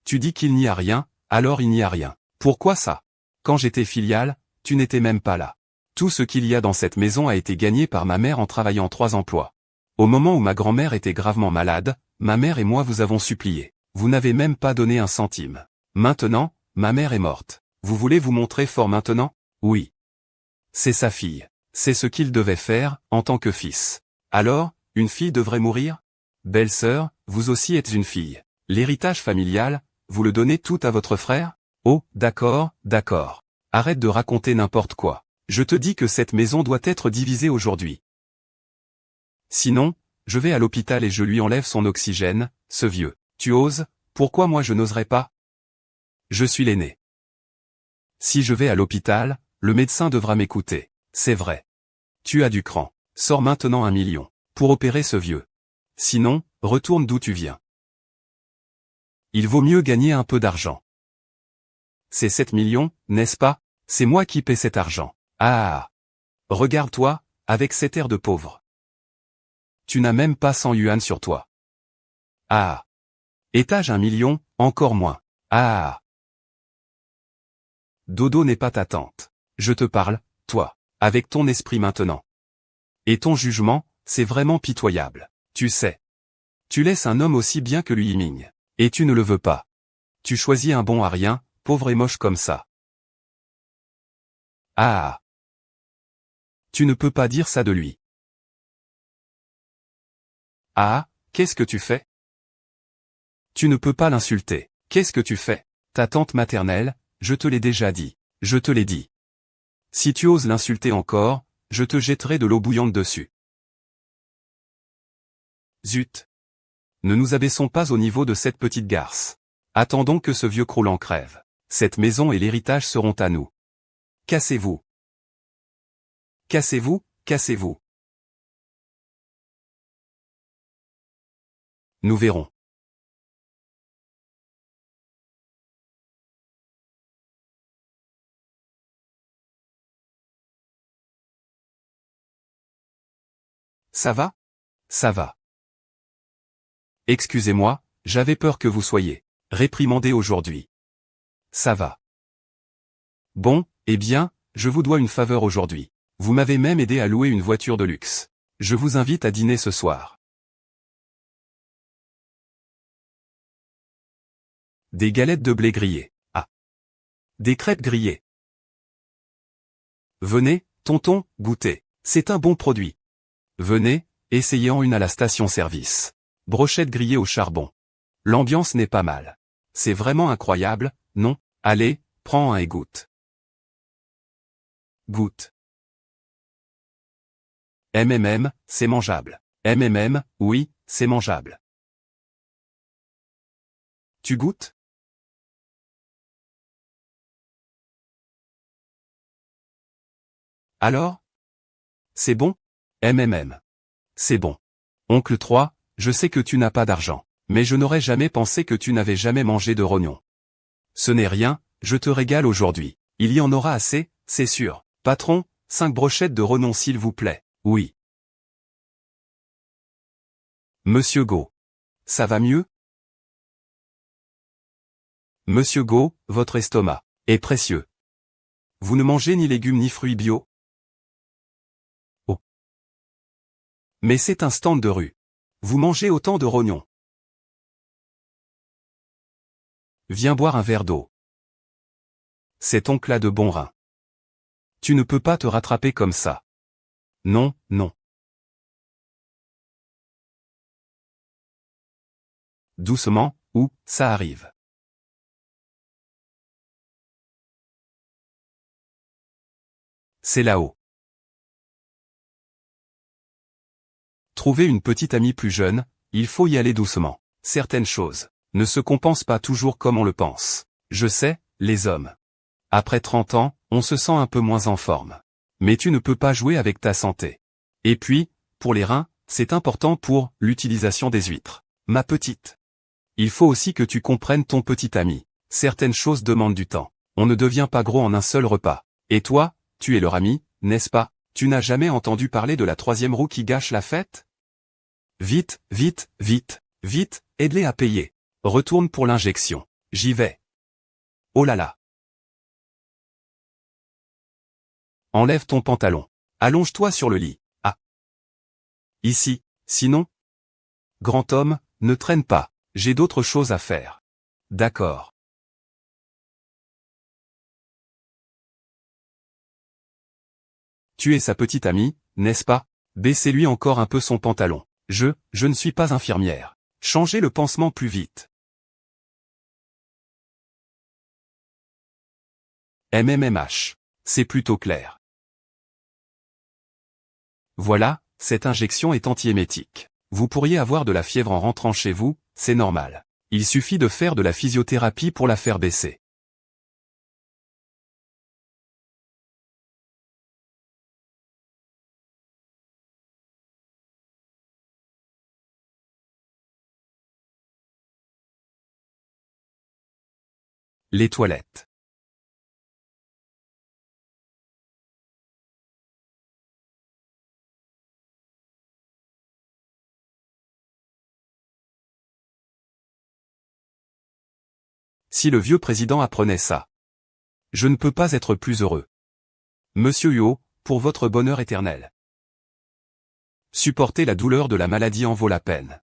A: Tu dis qu'il n'y a rien, alors il n'y a rien. Pourquoi ça? Quand j'étais filiale, tu n'étais même pas là. Tout ce qu'il y a dans cette maison a été gagné par ma mère en travaillant 3 emplois. Au moment où ma grand-mère était gravement malade, ma mère et moi vous avons supplié. Vous n'avez même pas donné un centime. Maintenant, ma mère est morte. Vous voulez vous montrer fort maintenant? Oui. C'est sa fille. C'est ce qu'il devait faire, en tant que fils. Alors, une fille devrait mourir? Belle-sœur, vous aussi êtes une fille. L'héritage familial, vous le donnez tout à votre frère? Oh, d'accord, d'accord. Arrête de raconter n'importe quoi. Je te dis que cette maison doit être divisée aujourd'hui. Sinon, je vais à l'hôpital et je lui enlève son oxygène, ce vieux. Tu oses? Pourquoi moi je n'oserais pas? Je suis l'aîné. Si je vais à l'hôpital, le médecin devra m'écouter. C'est vrai. Tu as du cran. Sors maintenant 1 million. Pour opérer ce vieux. Sinon, retourne d'où tu viens. Il vaut mieux gagner un peu d'argent. C'est 7 millions, n'est-ce pas? C'est moi qui paie cet argent. Ah! Regarde-toi, avec cet air de pauvre. Tu n'as même pas 100 yuan sur toi. Ah! Étage 1 million, encore moins. Ah! Dodo n'est pas ta tante. Je te parle, toi, avec ton esprit maintenant. Et ton jugement, c'est vraiment pitoyable. Tu sais. Tu laisses un homme aussi bien que lui Yiming. Et tu ne le veux pas. Tu choisis un bon à rien, pauvre et moche comme ça. Ah! Tu ne peux pas dire ça de lui. Ah, qu'est-ce que tu fais? Tu ne peux pas l'insulter. Qu'est-ce que tu fais? Ta tante maternelle, je te l'ai déjà dit. Je te l'ai dit. Si tu oses l'insulter encore, je te jetterai de l'eau bouillante dessus. Zut! Ne nous abaissons pas au niveau de cette petite garce. Attendons que ce vieux croulant crève. Cette maison et l'héritage seront à nous. Cassez-vous. Cassez-vous, cassez-vous. Nous verrons. Ça va? Ça va. Excusez-moi, j'avais peur que vous soyez réprimandé aujourd'hui. Ça va. Bon, eh bien, je vous dois une faveur aujourd'hui. Vous m'avez même aidé à louer une voiture de luxe. Je vous invite à dîner ce soir. Des galettes de blé grillées. Ah. Des crêpes grillées. Venez, tonton, goûtez. C'est un bon produit. Venez, essayez-en une à la station-service. Brochette grillée au charbon. L'ambiance n'est pas mal. C'est vraiment incroyable, non? Allez, prends un et goûte. Goûte. C'est mangeable. Oui, c'est mangeable. Tu goûtes? Alors? C'est bon? C'est bon. Oncle 3, je sais que tu n'as pas d'argent, mais je n'aurais jamais pensé que tu n'avais jamais mangé de rognon. Ce n'est rien, je te régale aujourd'hui. Il y en aura assez, c'est sûr. Patron, 5 brochettes de rognon s'il vous plaît. Oui. Monsieur Go. Ça va mieux? Monsieur Go, votre estomac est précieux. Vous ne mangez ni légumes ni fruits bio? Oh. Mais c'est un stand de rue. Vous mangez autant de rognons. Viens boire un verre d'eau. Cet oncle a de bons reins. Tu ne peux pas te rattraper comme ça. Non, non. Doucement, ou, ça arrive. C'est là-haut. Trouver une petite amie plus jeune, il faut y aller doucement. Certaines choses ne se compensent pas toujours comme on le pense. Je sais, les hommes. Après 30 ans, on se sent un peu moins en forme. Mais tu ne peux pas jouer avec ta santé. Et puis, pour les reins, c'est important pour l'utilisation des huîtres. Ma petite. Il faut aussi que tu comprennes ton petit ami. Certaines choses demandent du temps. On ne devient pas gros en un seul repas. Et toi, tu es leur ami, n'est-ce pas? Tu n'as jamais entendu parler de la troisième roue qui gâche la fête? Vite, vite, vite, vite, aide-les à payer. Retourne pour l'injection. J'y vais. Oh là là. Enlève ton pantalon. Allonge-toi sur le lit. Ah. Ici, sinon. Grand homme, ne traîne pas. J'ai d'autres choses à faire. D'accord. Tu es sa petite amie, n'est-ce pas? Baissez-lui encore un peu son pantalon. Je ne suis pas infirmière. Changez le pansement plus vite. MMMH. C'est plutôt clair. Voilà, cette injection est antiémétique. Vous pourriez avoir de la fièvre en rentrant chez vous, c'est normal. Il suffit de faire de la physiothérapie pour la faire baisser. Les toilettes. Si le vieux président apprenait ça. Je ne peux pas être plus heureux. Monsieur Huot, pour votre bonheur éternel. Supporter la douleur de la maladie en vaut la peine.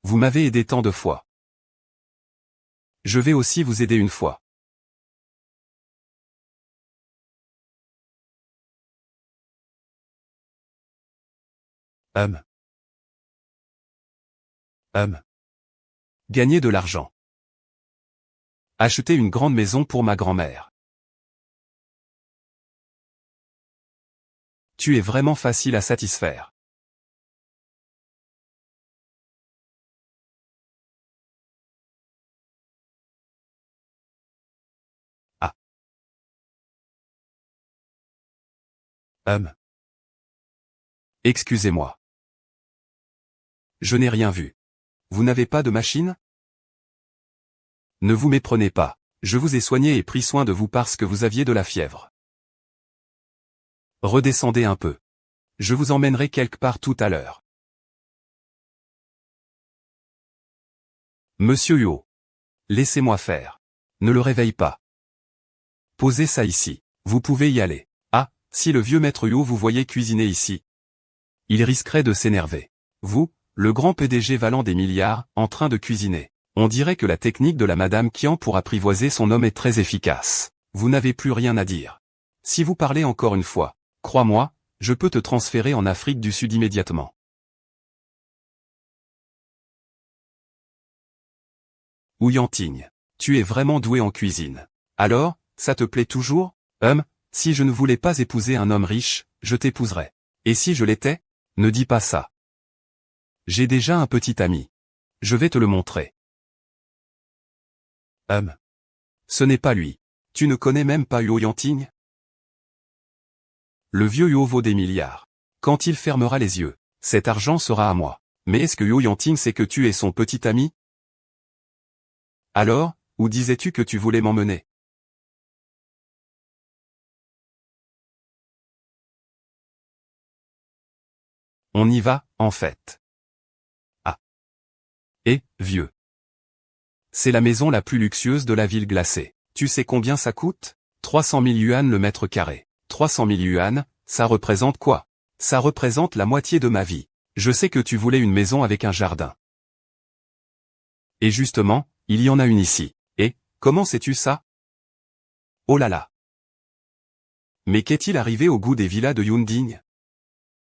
A: Vous m'avez aidé tant de fois. Je vais aussi vous aider une fois. Hum. Gagner de l'argent. Acheter une grande maison pour ma grand-mère. Tu es vraiment facile à satisfaire. Ah. Excusez-moi. Je n'ai rien vu. Vous n'avez pas de machine? Ne vous méprenez pas. Je vous ai soigné et pris soin de vous parce que vous aviez de la fièvre. Redescendez un peu. Je vous emmènerai quelque part tout à l'heure. Monsieur Huot. Laissez-moi faire. Ne le réveille pas. Posez ça ici. Vous pouvez y aller. Ah, si le vieux maître Huot vous voyait cuisiner ici. Il risquerait de s'énerver. Vous, le grand PDG valant des milliards, en train de cuisiner. On dirait que la technique de la madame Kian pour apprivoiser son homme est très efficace. Vous n'avez plus rien à dire. Si vous parlez encore une fois, crois-moi, je peux te transférer en Afrique du Sud immédiatement. Ouyantigne. Tu es vraiment doué en cuisine. Alors, ça te plaît toujours? Si je ne voulais pas épouser un homme riche, je t'épouserais. Et si je l'étais? Ne dis pas ça. J'ai déjà un petit ami. Je vais te le montrer. Ce n'est pas lui. Tu ne connais même pas Huot Yanting? Le vieux Huot vaut des milliards. Quand il fermera les yeux, cet argent sera à moi. Mais est-ce que Huot Yanting sait que tu es son petit ami? Alors, où disais-tu que tu voulais m'emmener? On y va, en fait. Ah. Et, vieux. C'est la maison la plus luxueuse de la ville glacée. Tu sais combien ça coûte? 300 000 yuan le mètre carré. 300 000 yuan, ça représente quoi? Ça représente la moitié de ma vie. Je sais que tu voulais une maison avec un jardin. Et justement, il y en a une ici. Et, comment sais-tu ça? Oh là là! Mais qu'est-il arrivé au goût des villas de Yunding?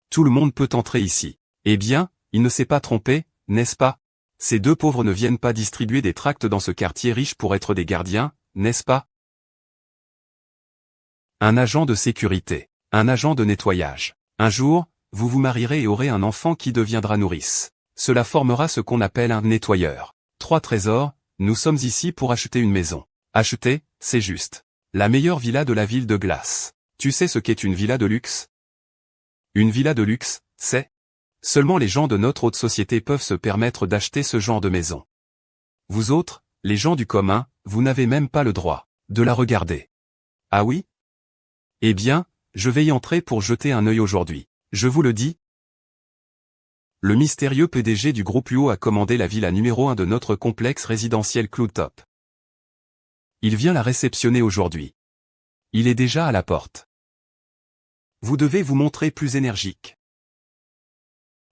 A: Tout le monde peut entrer ici. Eh bien, il ne s'est pas trompé, n'est-ce pas? Ces deux pauvres ne viennent pas distribuer des tracts dans ce quartier riche pour être des gardiens, n'est-ce pas? Un agent de sécurité. Un agent de nettoyage. Un jour, vous vous marierez et aurez un enfant qui deviendra nourrice. Cela formera ce qu'on appelle un nettoyeur. 3 trésors, nous sommes ici pour acheter une maison. Acheter, c'est juste. La meilleure villa de la ville de glace. Tu sais ce qu'est une villa de luxe? Une villa de luxe, c'est... Seulement les gens de notre haute société peuvent se permettre d'acheter ce genre de maison. Vous autres, les gens du commun, vous n'avez même pas le droit de la regarder. Ah oui? Eh bien, je vais y entrer pour jeter un œil aujourd'hui. Je vous le dis. Le mystérieux PDG du groupe UO a commandé la villa numéro 1 de notre complexe résidentiel Cloudtop. Il vient la réceptionner aujourd'hui. Il est déjà à la porte. Vous devez vous montrer plus énergique.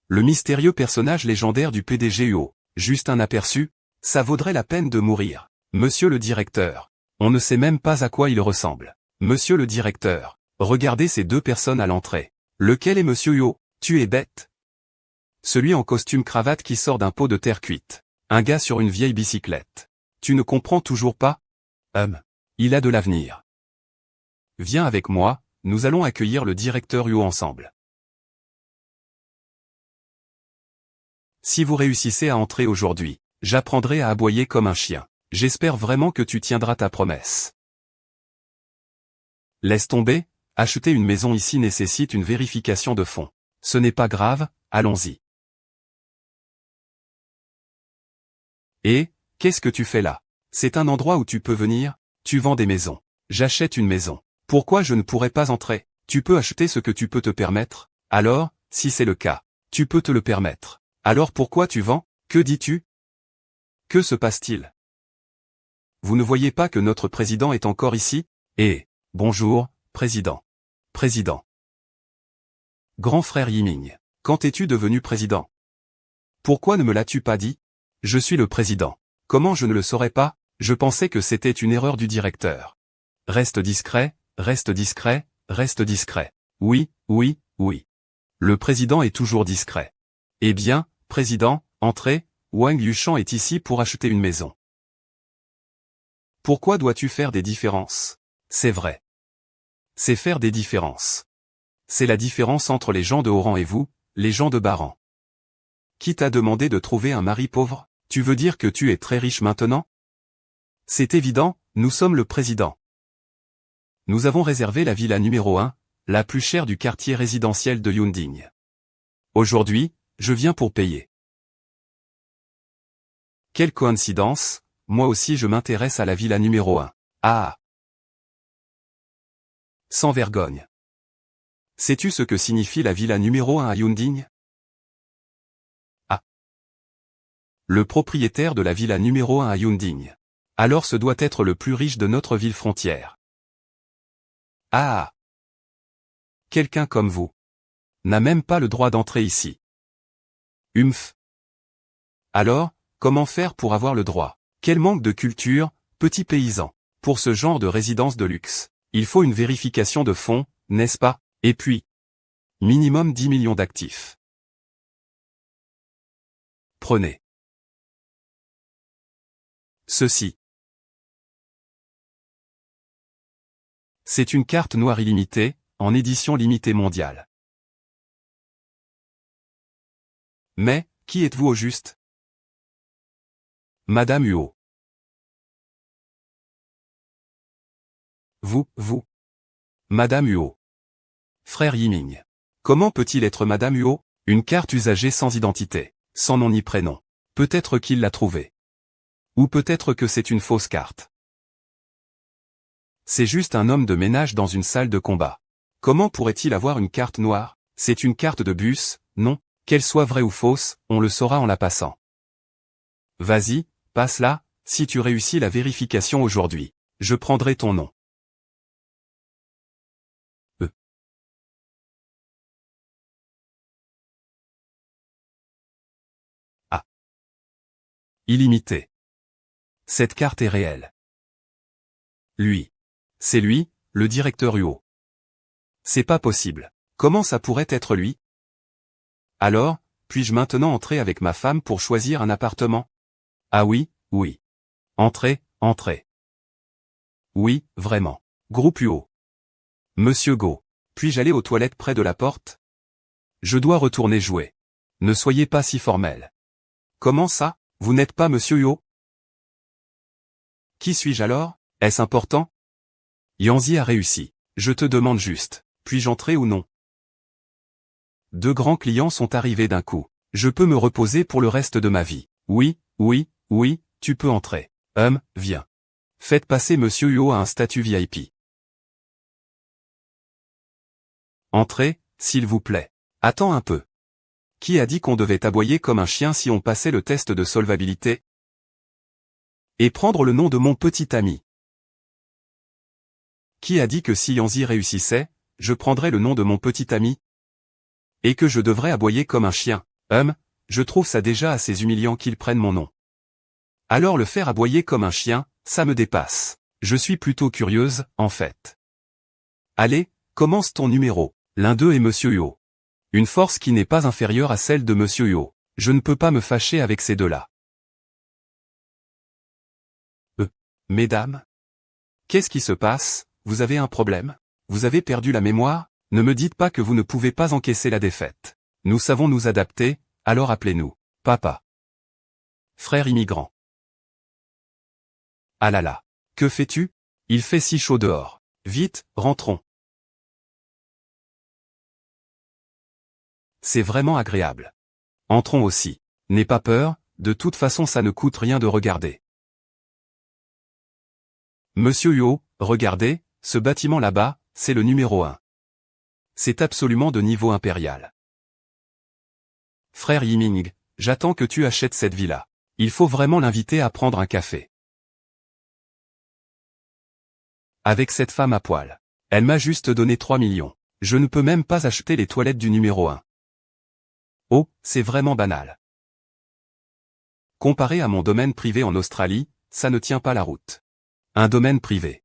A: Le mystérieux personnage légendaire du PDG UO. Juste un aperçu, ça vaudrait la peine de mourir. Monsieur le directeur. On ne sait même pas à quoi il ressemble. Monsieur le directeur. Regardez ces deux personnes à l'entrée. Lequel est Monsieur UO? Tu es bête. Celui en costume cravate qui sort d'un pot de terre cuite. Un gars sur une vieille bicyclette. Tu ne comprends toujours pas? Il a de l'avenir. Viens avec moi, nous allons accueillir le directeur UO ensemble. Si vous réussissez à entrer aujourd'hui, j'apprendrai à aboyer comme un chien. J'espère vraiment que tu tiendras ta promesse. Laisse tomber, acheter une maison ici nécessite une vérification de fonds. Ce n'est pas grave, allons-y. Et, qu'est-ce que tu fais là? C'est un endroit où tu peux venir? Tu vends des maisons. J'achète une maison. Pourquoi je ne pourrais pas entrer? Tu peux acheter ce que tu peux te permettre? Alors, si c'est le cas, tu peux te le permettre. Alors pourquoi tu vends? Que dis-tu? Que se passe-t-il? Vous ne voyez pas que notre président est encore ici? Eh, bonjour, président. Président. Grand frère Yiming, quand es-tu devenu président? Pourquoi ne me l'as-tu pas dit? Je suis le président. Comment je ne le saurais pas? Je pensais que c'était une erreur du directeur. Reste discret, reste discret, reste discret. Oui, oui, oui. Le président est toujours discret. Eh bien, président, entrez, Wang Yushan est ici pour acheter une maison. Pourquoi dois-tu faire des différences? C'est vrai. C'est faire des différences. C'est la différence entre les gens de haut rang et vous, les gens de bas rang. Qui t'a demandé de trouver un mari pauvre? Tu veux dire que tu es très riche maintenant? C'est évident, nous sommes le président. Nous avons réservé la villa numéro 1, la plus chère du quartier résidentiel de Yunding. Aujourd'hui, je viens pour payer. Quelle coïncidence, moi aussi je m'intéresse à la villa numéro 1. Ah! Sans vergogne. Sais-tu ce que signifie la villa numéro 1 à Yunding? Ah! Le propriétaire de la villa numéro 1 à Yunding. Alors ce doit être le plus riche de notre ville frontière. Ah! Quelqu'un comme vous n'a même pas le droit d'entrer ici. Humph. Alors, comment faire pour avoir le droit? Quel manque de culture, petit paysan. Pour ce genre de résidence de luxe, il faut une vérification de fonds, n'est-ce pas? Et puis, minimum 10 millions d'actifs. Prenez. Ceci. C'est une carte noire illimitée, en édition limitée mondiale. Mais, qui êtes-vous au juste? Madame Huo. Vous. Madame Huo. Frère Yiming. Comment peut-il être Madame Huo? Une carte usagée sans identité, sans nom ni prénom. Peut-être qu'il l'a trouvée. Ou peut-être que c'est une fausse carte. C'est juste un homme de ménage dans une salle de combat. Comment pourrait-il avoir une carte noire? C'est une carte de bus, non? Qu'elle soit vraie ou fausse, on le saura en la passant. Vas-y, passe-la, si tu réussis la vérification aujourd'hui, je prendrai ton nom. Illimité. Cette carte est réelle. Lui. C'est lui, le directeur UO. C'est pas possible. Comment ça pourrait être lui? Alors, puis-je maintenant entrer avec ma femme pour choisir un appartement? Ah oui, oui. Entrez, entrez. Oui, vraiment. Groupe UO. Monsieur Go. Puis-je aller aux toilettes près de la porte? Je dois retourner jouer. Ne soyez pas si formel. Comment ça, vous n'êtes pas Monsieur Yo? Qui suis-je alors? Est-ce important? Yanzi a réussi. Je te demande juste, puis-je entrer ou non? Deux grands clients sont arrivés d'un coup. Je peux me reposer pour le reste de ma vie. Oui, oui, oui, tu peux entrer. Viens. Faites passer Monsieur Yo à un statut VIP. Entrez, s'il vous plaît. Attends un peu. Qui a dit qu'on devait aboyer comme un chien si on passait le test de solvabilité? Et prendre le nom de mon petit ami. Qui a dit que si Yanzi réussissait, je prendrais le nom de mon petit ami? Et que je devrais aboyer comme un chien? Je trouve ça déjà assez humiliant qu'ils prennent mon nom. Alors le faire aboyer comme un chien, ça me dépasse. Je suis plutôt curieuse, en fait. Allez, commence ton numéro. L'un d'eux est Monsieur Yo. Une force qui n'est pas inférieure à celle de Monsieur Yo. Je ne peux pas me fâcher avec ces deux-là. Mesdames? Qu'est-ce qui se passe? Vous avez un problème? Vous avez perdu la mémoire? Ne me dites pas que vous ne pouvez pas encaisser la défaite. Nous savons nous adapter, alors appelez-nous papa. Frère immigrant. Ah là là. Que fais-tu? Il fait si chaud dehors. Vite, rentrons. C'est vraiment agréable. Entrons aussi. N'aie pas peur, de toute façon ça ne coûte rien de regarder. Monsieur Yo, regardez, ce bâtiment là-bas, c'est le numéro 1. C'est absolument de niveau impérial. Frère Yiming, j'attends que tu achètes cette villa. Il faut vraiment l'inviter à prendre un café. Avec cette femme à poil. Elle m'a juste donné 3 millions. Je ne peux même pas acheter les toilettes du numéro 1. Oh, c'est vraiment banal. Comparé à mon domaine privé en Australie, ça ne tient pas la route. Un domaine privé.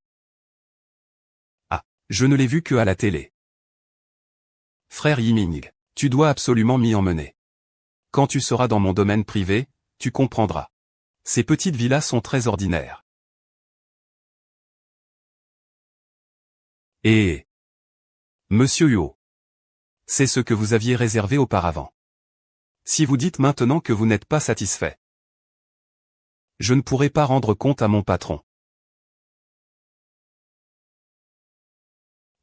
A: Ah, je ne l'ai vu que à la télé. Frère Yiming, tu dois absolument m'y emmener. Quand tu seras dans mon domaine privé, tu comprendras. Ces petites villas sont très ordinaires. Et... Monsieur Yo. C'est ce que vous aviez réservé auparavant. Si vous dites maintenant que vous n'êtes pas satisfait, je ne pourrai pas rendre compte à mon patron.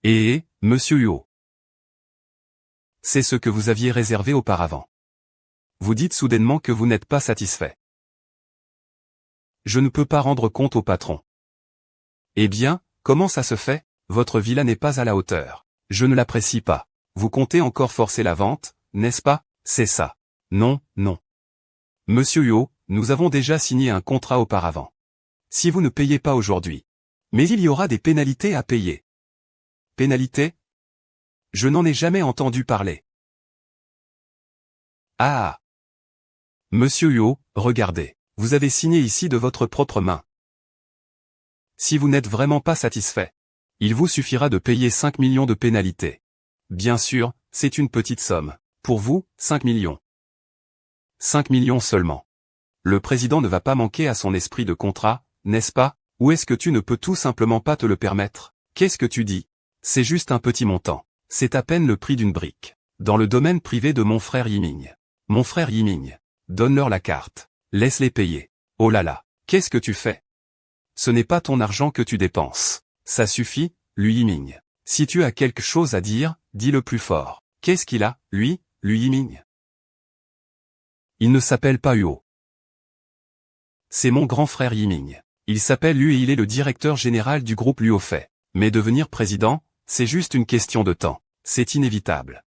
A: Et, Monsieur Yo. C'est ce que vous aviez réservé auparavant. Vous dites soudainement que vous n'êtes pas satisfait. Je ne peux pas rendre compte au patron. Eh bien, comment ça se fait? Votre villa n'est pas à la hauteur. Je ne l'apprécie pas. Vous comptez encore forcer la vente, n'est-ce pas? C'est ça. Non, non. Monsieur Yo, nous avons déjà signé un contrat auparavant. Si vous ne payez pas aujourd'hui. Mais il y aura des pénalités à payer. Pénalités? Je n'en ai jamais entendu parler. Ah! Monsieur Yo, regardez. Vous avez signé ici de votre propre main. Si vous n'êtes vraiment pas satisfait, il vous suffira de payer 5 millions de pénalités. Bien sûr, c'est une petite somme. Pour vous, 5 millions. 5 millions seulement. Le président ne va pas manquer à son esprit de contrat, n'est-ce pas? Ou est-ce que tu ne peux tout simplement pas te le permettre? Qu'est-ce que tu dis? C'est juste un petit montant. C'est à peine le prix d'une brique. Dans le domaine privé de mon frère Yiming. Mon frère Yiming. Donne-leur la carte. Laisse-les payer. Oh là là, qu'est-ce que tu fais? Ce n'est pas ton argent que tu dépenses. Ça suffit, lui Yiming. Si tu as quelque chose à dire, dis-le plus fort. Qu'est-ce qu'il a, lui Yiming? Il ne s'appelle pas Huo. C'est mon grand frère Yiming. Il s'appelle Lu et il est le directeur général du groupe Luofei. Mais devenir président, c'est juste une question de temps. C'est inévitable.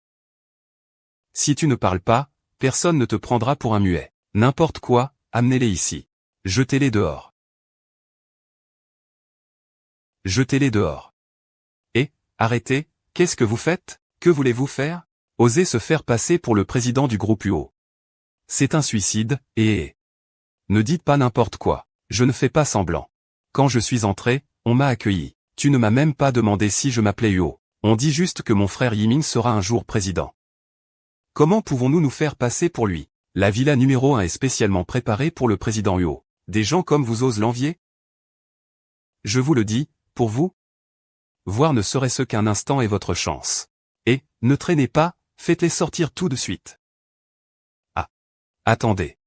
A: Si tu ne parles pas, personne ne te prendra pour un muet. N'importe quoi, amenez-les ici. Jetez-les dehors. Jetez-les dehors. Et, arrêtez, qu'est-ce que vous faites? Que voulez-vous faire? Osez se faire passer pour le président du groupe UO. C'est un suicide, et... Ne dites pas n'importe quoi. Je ne fais pas semblant. Quand je suis entré, on m'a accueilli. Tu ne m'as même pas demandé si je m'appelais Huo. On dit juste que mon frère Yiming sera un jour président. Comment pouvons-nous nous faire passer pour lui? La villa numéro 1 est spécialement préparée pour le président Huo. Des gens comme vous osent l'envier? Je vous le dis, pour vous, voir ne serait-ce qu'un instant est votre chance. Et, ne traînez pas, faites-les sortir tout de suite. Ah. Attendez.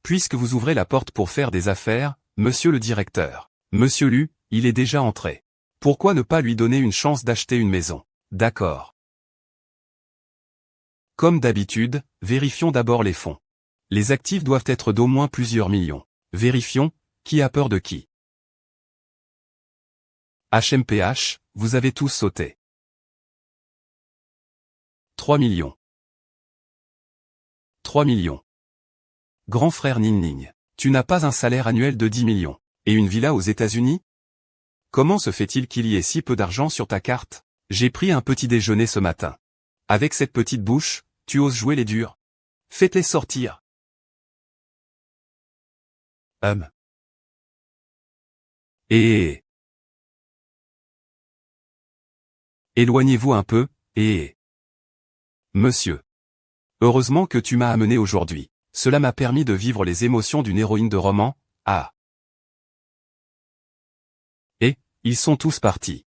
A: Puisque vous ouvrez la porte pour faire des affaires, monsieur le directeur. Monsieur Lu, il est déjà entré. Pourquoi ne pas lui donner une chance d'acheter une maison? D'accord. Comme d'habitude, vérifions d'abord les fonds. Les actifs doivent être d'au moins plusieurs millions. Vérifions, qui a peur de qui? HMPH, vous avez tous sauté. 3 millions. 3 millions. Grand frère Ning Ning, tu n'as pas un salaire annuel de 10 millions. Et une villa aux États-Unis? Comment se fait-il qu'il y ait si peu d'argent sur ta carte? J'ai pris un petit déjeuner ce matin. Avec cette petite bouche, tu oses jouer les durs? Faites-les sortir. Et... Éloignez-vous un peu, et... Monsieur. Heureusement que tu m'as amené aujourd'hui. Cela m'a permis de vivre les émotions d'une héroïne de roman, ah. Et, ils sont tous partis.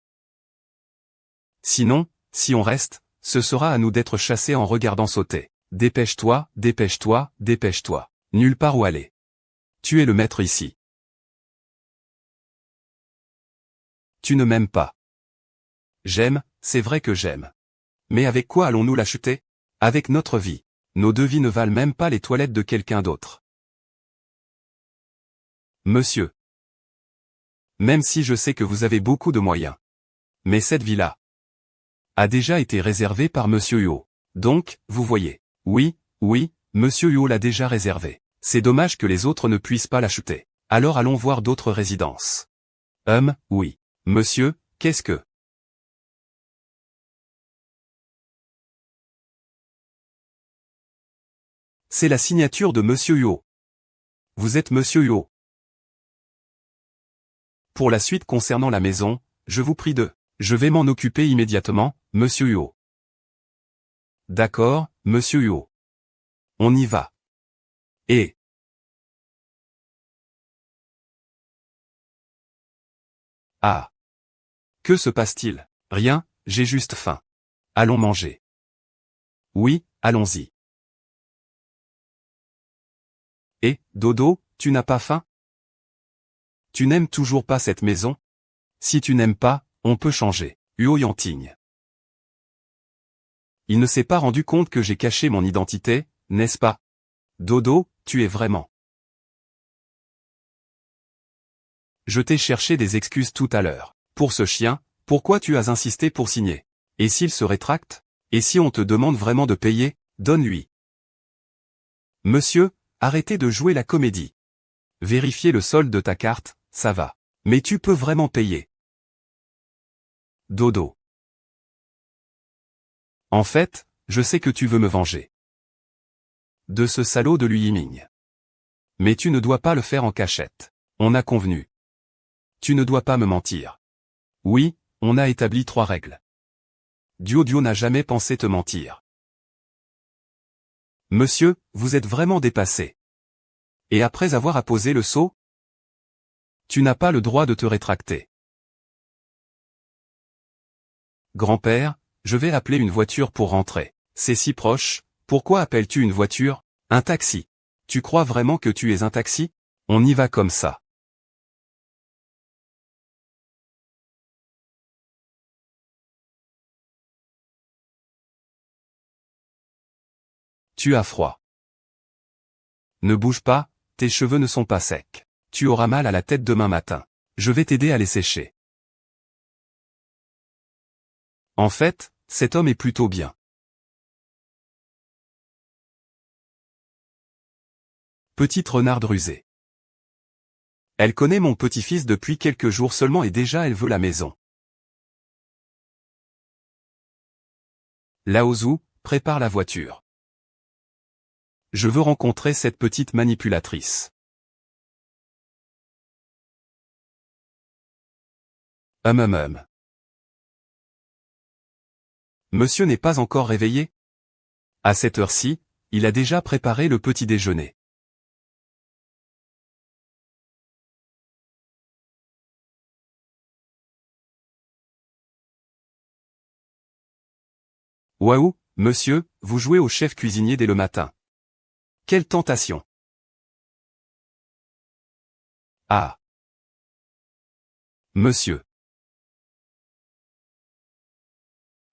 A: Sinon, si on reste, ce sera à nous d'être chassés en regardant sauter. Dépêche-toi, dépêche-toi, dépêche-toi. Nulle part où aller. Tu es le maître ici. Tu ne m'aimes pas. J'aime, c'est vrai que j'aime. Mais avec quoi allons-nous l'acheter? Avec notre vie. Nos deux vies ne valent même pas les toilettes de quelqu'un d'autre. Monsieur. Même si je sais que vous avez beaucoup de moyens. Mais cette villa a déjà été réservée par Monsieur Huo. Donc, vous voyez. Oui, Monsieur Huo l'a déjà réservée. C'est dommage que les autres ne puissent pas l'acheter. Alors allons voir d'autres résidences. Oui. Monsieur, qu'est-ce que... C'est la signature de Monsieur Huo. Vous êtes Monsieur Huo. Pour la suite concernant la maison, je vous prie de... Je vais m'en occuper immédiatement, Monsieur Huo. D'accord, Monsieur Huo. On y va. Et... Ah. Que se passe-t-il? Rien, j'ai juste faim. Allons manger. Oui, allons-y. Et, Dodo, tu n'as pas faim? Tu n'aimes toujours pas cette maison? Si tu n'aimes pas, on peut changer. Huo Yanting. Il ne s'est pas rendu compte que j'ai caché mon identité, n'est-ce pas? Dodo, tu es vraiment... Je t'ai cherché des excuses tout à l'heure. Pour ce chien, pourquoi tu as insisté pour signer? Et s'il se rétracte? Et si on te demande vraiment de payer, donne-lui. Monsieur, arrêtez de jouer la comédie. Vérifier le solde de ta carte, ça va. Mais tu peux vraiment payer. Dodo. En fait, je sais que tu veux me venger. De ce salaud de Lu Yiming. Mais tu ne dois pas le faire en cachette. On a convenu. Tu ne dois pas me mentir. Oui, on a établi 3 règles. Duo n'a jamais pensé te mentir. Monsieur, vous êtes vraiment dépassé. Et après avoir apposé le sceau? Tu n'as pas le droit de te rétracter. Grand-père, je vais appeler une voiture pour rentrer. C'est si proche, pourquoi appelles-tu une voiture? Un taxi. Tu crois vraiment que tu es un taxi? On y va comme ça. Tu as froid. Ne bouge pas, tes cheveux ne sont pas secs. Tu auras mal à la tête demain matin. Je vais t'aider à les sécher. En fait, cet homme est plutôt bien. Petite renarde rusée. Elle connaît mon petit-fils depuis quelques jours seulement et déjà elle veut la maison. Laozu, prépare la voiture. Je veux rencontrer cette petite manipulatrice. Hum hum hum. Monsieur n'est pas encore réveillé? À cette heure-ci, il a déjà préparé le petit déjeuner. Waouh, monsieur, vous jouez au chef cuisinier dès le matin. Quelle tentation! Ah! Monsieur.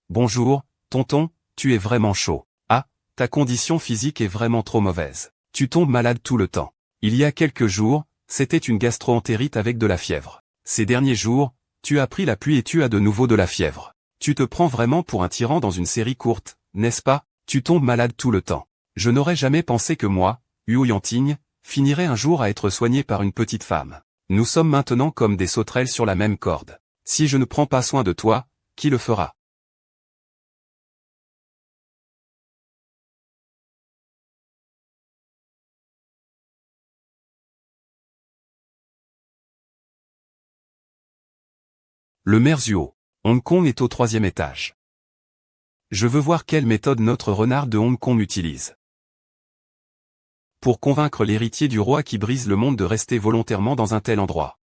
A: Bonjour, tonton, tu es vraiment chaud. Ah, ta condition physique est vraiment trop mauvaise. Tu tombes malade tout le temps. Il y a quelques jours, c'était une gastro-entérite avec de la fièvre. Ces derniers jours, tu as pris la pluie et tu as de nouveau de la fièvre. Tu te prends vraiment pour un tyran dans une série courte, n'est-ce pas? Tu tombes malade tout le temps. Je n'aurais jamais pensé que moi, Huo Yanting, finirais un jour à être soigné par une petite femme. Nous sommes maintenant comme des sauterelles sur la même corde. Si je ne prends pas soin de toi, qui le fera? Le Merzuo. Hong Kong est au 3e étage. Je veux voir quelle méthode notre renard de Hong Kong utilise. Pour convaincre l'héritier du roi qui brise le monde de rester volontairement dans un tel endroit.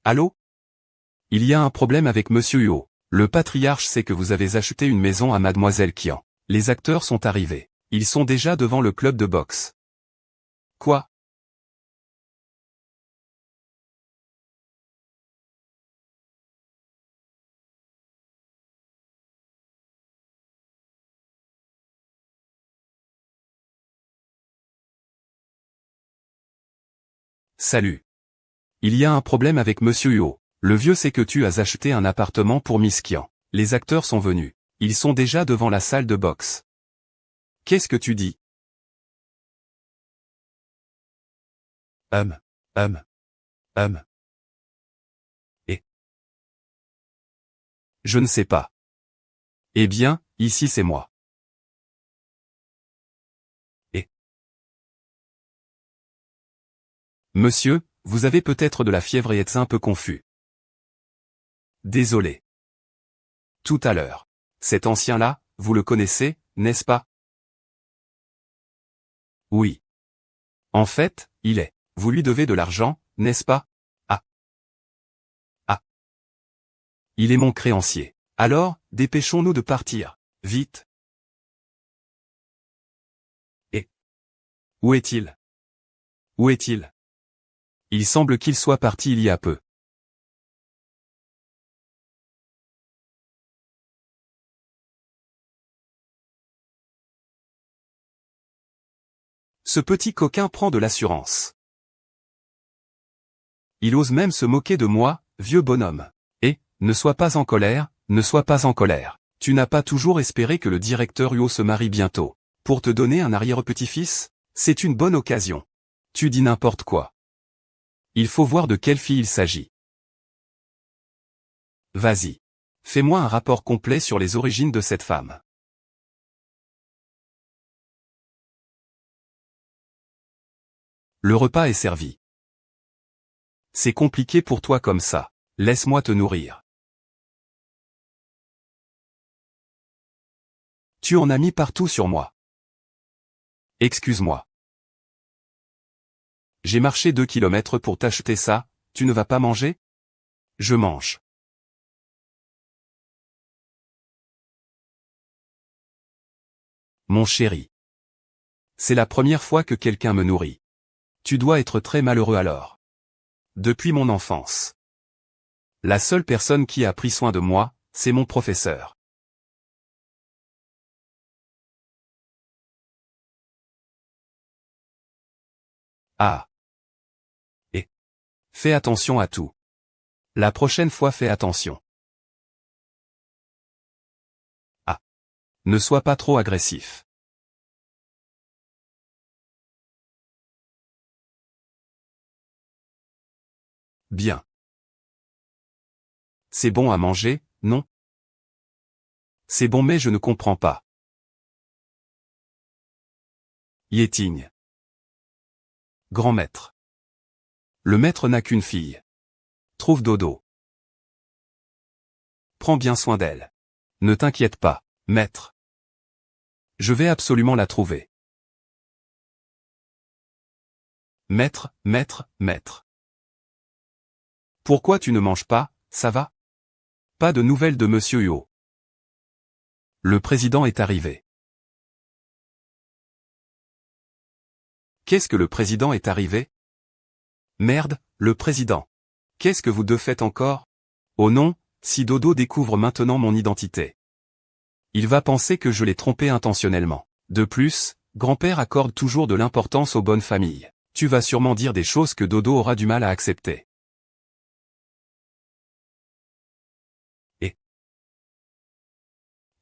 A: Allô? Il y a un problème avec Monsieur Huo. Le patriarche sait que vous avez acheté une maison à Mademoiselle Qian. Les acteurs sont arrivés. Ils sont déjà devant le club de boxe. Quoi? Salut. Il y a un problème avec Monsieur Huo. Le vieux sait que tu as acheté un appartement pour Miss Qian. Les acteurs sont venus. Ils sont déjà devant la salle de boxe. Qu'est-ce que tu dis? Hum. Hum. Hum. Et je ne sais pas. Eh bien, ici c'est moi. Et monsieur, vous avez peut-être de la fièvre et êtes un peu confus. Désolé. Tout à l'heure. Cet ancien-là, vous le connaissez, n'est-ce pas? Oui. En fait, il est. Vous lui devez de l'argent, n'est-ce pas? Ah. Ah. Il est mon créancier. Alors, dépêchons-nous de partir. Vite. Et où est-il? Où est-il? Il semble qu'il soit parti il y a peu. Ce petit coquin prend de l'assurance. Il ose même se moquer de moi, vieux bonhomme. Et, ne sois pas en colère, ne sois pas en colère. Tu n'as pas toujours espéré que le directeur Huo se marie bientôt. Pour te donner un arrière-petit-fils? C'est une bonne occasion. Tu dis n'importe quoi. Il faut voir de quelle fille il s'agit. Vas-y. Fais-moi un rapport complet sur les origines de cette femme. Le repas est servi. C'est compliqué pour toi comme ça. Laisse-moi te nourrir. Tu en as mis partout sur moi. Excuse-moi. J'ai marché 2 kilomètres pour t'acheter ça, tu ne vas pas manger? Je mange. Mon chéri. C'est la première fois que quelqu'un me nourrit. Tu dois être très malheureux alors. Depuis mon enfance. La seule personne qui a pris soin de moi, c'est mon professeur. Ah. Et fais attention à tout. La prochaine fois fais attention. Ah. Ne sois pas trop agressif. Bien. C'est bon à manger, non? C'est bon mais je ne comprends pas. Yétigne. Grand maître. Le maître n'a qu'une fille. Trouve dodo. Prends bien soin d'elle. Ne t'inquiète pas, maître. Je vais absolument la trouver. Maître, maître, maître. Pourquoi tu ne manges pas, ça va? Pas de nouvelles de Monsieur Huo. Le président est arrivé. Qu'est-ce que le président est arrivé? Merde, le président. Qu'est-ce que vous deux faites encore? Oh non, si Dodo découvre maintenant mon identité. Il va penser que je l'ai trompé intentionnellement. De plus, grand-père accorde toujours de l'importance aux bonnes familles. Tu vas sûrement dire des choses que Dodo aura du mal à accepter.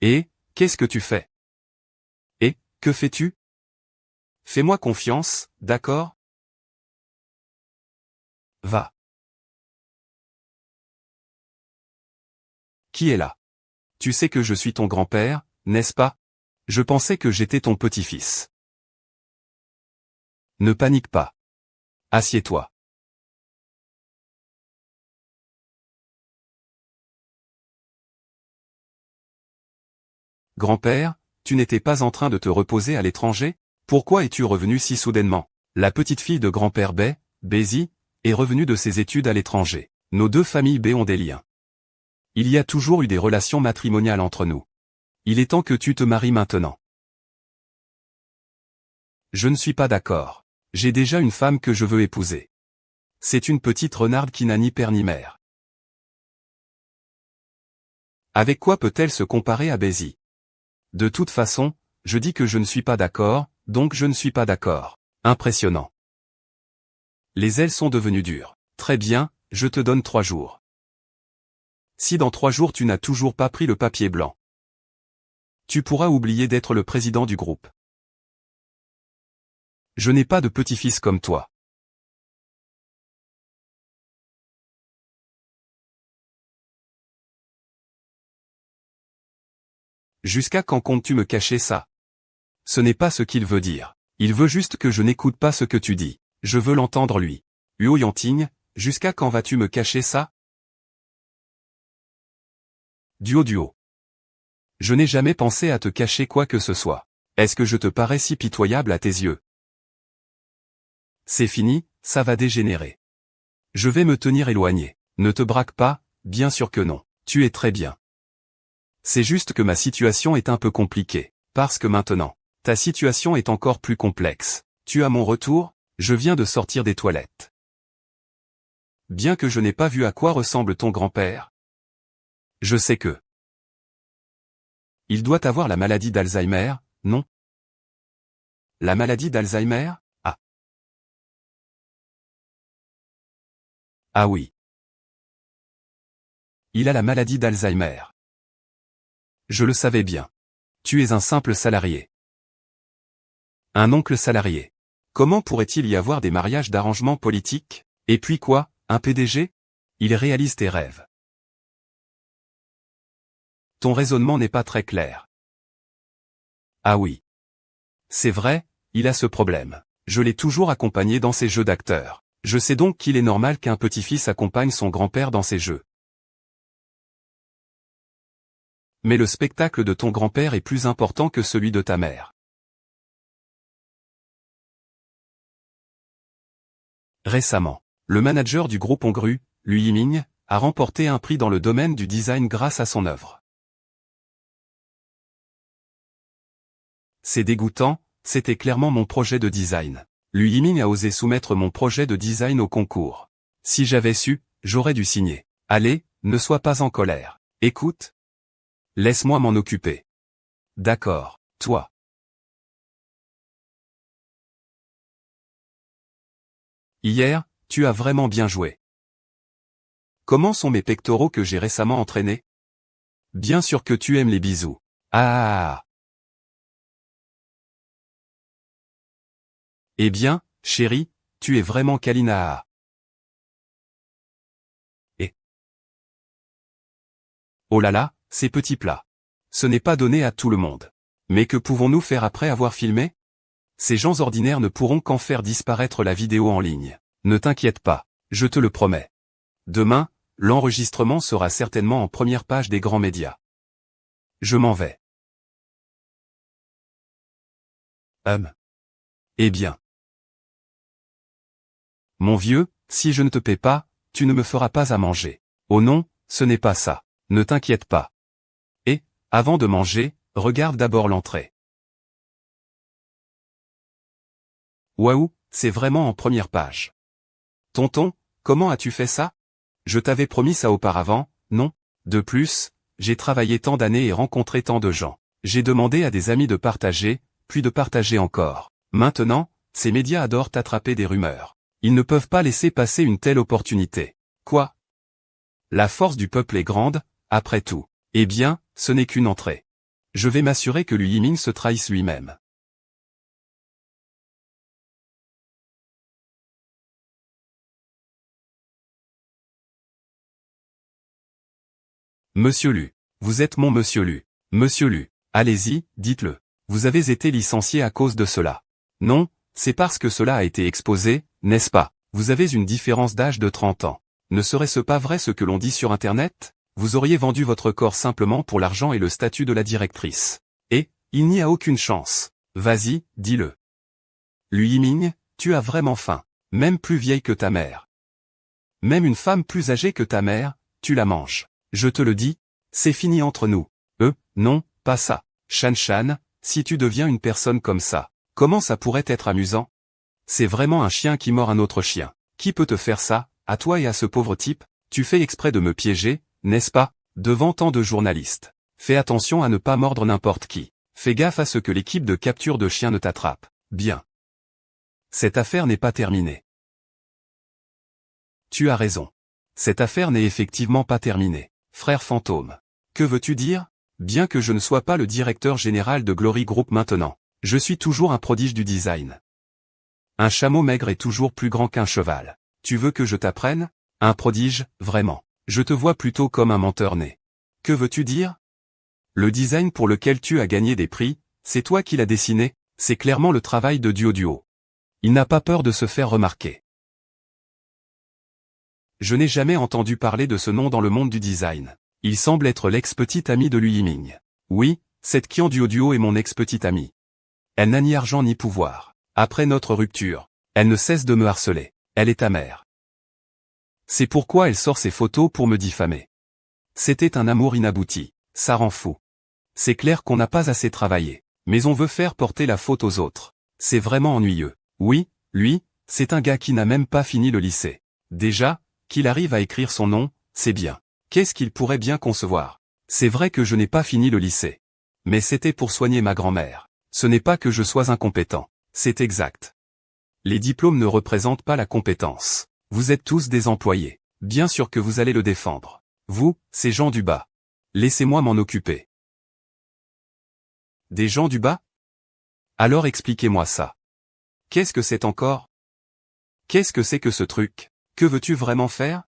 A: Et, qu'est-ce que tu fais? Et, que fais-tu? Fais-moi confiance, d'accord? Va. Qui est là? Tu sais que je suis ton grand-père, n'est-ce pas? Je pensais que j'étais ton petit-fils. Ne panique pas. Assieds-toi. Grand-père, tu n'étais pas en train de te reposer à l'étranger? Pourquoi es-tu revenu si soudainement? La petite fille de grand-père Bai, Bézi, est revenue de ses études à l'étranger. Nos deux familles Bai ont des liens. Il y a toujours eu des relations matrimoniales entre nous. Il est temps que tu te maries maintenant. Je ne suis pas d'accord. J'ai déjà une femme que je veux épouser. C'est une petite renarde qui n'a ni père ni mère. Avec quoi peut-elle se comparer à Bézi? De toute façon, je dis que je ne suis pas d'accord, donc je ne suis pas d'accord. Impressionnant. Les ailes sont devenues dures. Très bien, je te donne 3 jours. Si dans 3 jours tu n'as toujours pas pris le papier blanc, tu pourras oublier d'être le président du groupe. Je n'ai pas de petit-fils comme toi. Jusqu'à quand comptes-tu me cacher ça? Ce n'est pas ce qu'il veut dire. Il veut juste que je n'écoute pas ce que tu dis. Je veux l'entendre lui. Huo Yanting, jusqu'à quand vas-tu me cacher ça? Duo. Je n'ai jamais pensé à te cacher quoi que ce soit. Est-ce que je te parais si pitoyable à tes yeux? C'est fini, ça va dégénérer. Je vais me tenir éloigné. Ne te braque pas, bien sûr que non. Tu es très bien. C'est juste que ma situation est un peu compliquée. Parce que maintenant, ta situation est encore plus complexe. Tu as mon retour, je viens de sortir des toilettes. Bien que je n'ai pas vu à quoi ressemble ton grand-père, je sais que il doit avoir la maladie d'Alzheimer, non? La maladie d'Alzheimer? Ah. Ah oui. Il a la maladie d'Alzheimer. Je le savais bien. Tu es un simple salarié. Un oncle salarié. Comment pourrait-il y avoir des mariages d'arrangement politique? Et puis quoi, un PDG? Il réalise tes rêves. Ton raisonnement n'est pas très clair. Ah oui. C'est vrai, il a ce problème. Je l'ai toujours accompagné dans ses jeux d'acteur. Je sais donc qu'il est normal qu'un petit-fils accompagne son grand-père dans ses jeux. Mais le spectacle de ton grand-père est plus important que celui de ta mère. Récemment, le manager du groupe Hongru, Lu Yiming, a remporté un prix dans le domaine du design grâce à son œuvre. C'est dégoûtant, c'était clairement mon projet de design. Lu Yiming a osé soumettre mon projet de design au concours. Si j'avais su, j'aurais dû signer. Allez, ne sois pas en colère. Écoute. Laisse-moi m'en occuper. D'accord, toi. Hier, tu as vraiment bien joué. Comment sont mes pectoraux que j'ai récemment entraînés? Bien sûr que tu aimes les bisous. Ah. Eh bien, chérie, tu es vraiment câline. Oh là là, ces petits plats. Ce n'est pas donné à tout le monde. Mais que pouvons-nous faire après avoir filmé? Ces gens ordinaires ne pourront qu'en faire disparaître la vidéo en ligne. Ne t'inquiète pas, je te le promets. Demain, l'enregistrement sera certainement en première page des grands médias. Je m'en vais. Eh bien. Mon vieux, si je ne te paie pas, tu ne me feras pas à manger. Oh non, ce n'est pas ça. Ne t'inquiète pas. Et, avant de manger, regarde d'abord l'entrée. Waouh, c'est vraiment en première page. Tonton, comment as-tu fait ça? Je t'avais promis ça auparavant, non? De plus, j'ai travaillé tant d'années et rencontré tant de gens. J'ai demandé à des amis de partager, puis de partager encore. Maintenant, ces médias adorent attraper des rumeurs. Ils ne peuvent pas laisser passer une telle opportunité. Quoi? La force du peuple est grande, après tout. Eh bien, ce n'est qu'une entrée. Je vais m'assurer que Liu Yiming se trahisse lui-même. Monsieur Lu. Vous êtes mon Monsieur Lu. Monsieur Lu. Allez-y, dites-le. Vous avez été licencié à cause de cela. Non, c'est parce que cela a été exposé, n'est-ce pas? Vous avez une différence d'âge de 30 ans. Ne serait-ce pas vrai ce que l'on dit sur Internet? Vous auriez vendu votre corps simplement pour l'argent et le statut de la directrice. Et, il n'y a aucune chance. Vas-y, dis-le. Liu Yiming, tu as vraiment faim. Même plus vieille que ta mère. Même une femme plus âgée que ta mère, tu la manges. Je te le dis, c'est fini entre nous. Non, pas ça. Shan Shan, si tu deviens une personne comme ça, comment ça pourrait être amusant? C'est vraiment un chien qui mord un autre chien. Qui peut te faire ça, à toi et à ce pauvre type? Tu fais exprès de me piéger, n'est-ce pas? Devant tant de journalistes. Fais attention à ne pas mordre n'importe qui. Fais gaffe à ce que l'équipe de capture de chiens ne t'attrape. Bien. Cette affaire n'est pas terminée. Tu as raison. Cette affaire n'est effectivement pas terminée. Frère fantôme. Que veux-tu dire? Bien que je ne sois pas le directeur général de Glory Group maintenant, je suis toujours un prodige du design. Un chameau maigre est toujours plus grand qu'un cheval. Tu veux que je t'apprenne? Un prodige, vraiment. Je te vois plutôt comme un menteur né. Que veux-tu dire? Le design pour lequel tu as gagné des prix, c'est toi qui l'as dessiné, c'est clairement le travail de Duo. Il n'a pas peur de se faire remarquer. Je n'ai jamais entendu parler de ce nom dans le monde du design. Il semble être l'ex-petite amie de Liu Yiming. Oui, cette Qian Duo est mon ex-petite amie. Elle n'a ni argent ni pouvoir. Après notre rupture, elle ne cesse de me harceler. Elle est amère. C'est pourquoi elle sort ses photos pour me diffamer. C'était un amour inabouti. Ça rend fou. C'est clair qu'on n'a pas assez travaillé. Mais on veut faire porter la faute aux autres. C'est vraiment ennuyeux. Oui, lui, c'est un gars qui n'a même pas fini le lycée. Déjà, qu'il arrive à écrire son nom, c'est bien. Qu'est-ce qu'il pourrait bien concevoir? C'est vrai que je n'ai pas fini le lycée. Mais c'était pour soigner ma grand-mère. Ce n'est pas que je sois incompétent. C'est exact. Les diplômes ne représentent pas la compétence. Vous êtes tous des employés. Bien sûr que vous allez le défendre. Vous, ces gens du bas. Laissez-moi m'en occuper. Des gens du bas? Alors expliquez-moi ça. Qu'est-ce que c'est encore? Qu'est-ce que c'est que ce truc? Que veux-tu vraiment faire?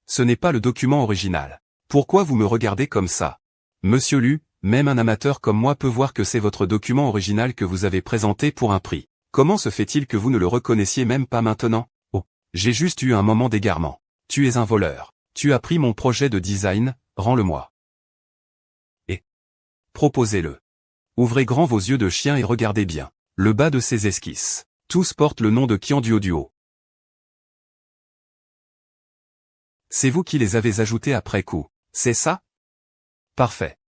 A: Ce n'est pas le document original. Pourquoi vous me regardez comme ça? Monsieur Lu, même un amateur comme moi peut voir que c'est votre document original que vous avez présenté pour un prix. Comment se fait-il que vous ne le reconnaissiez même pas maintenant? Oh, j'ai juste eu un moment d'égarement. Tu es un voleur. Tu as pris mon projet de design, rends-le-moi. Et proposez-le. Ouvrez grand vos yeux de chien et regardez bien. Le bas de ces esquisses. Tous portent le nom de Qian Duo. C'est vous qui les avez ajoutés après coup, c'est ça? Parfait.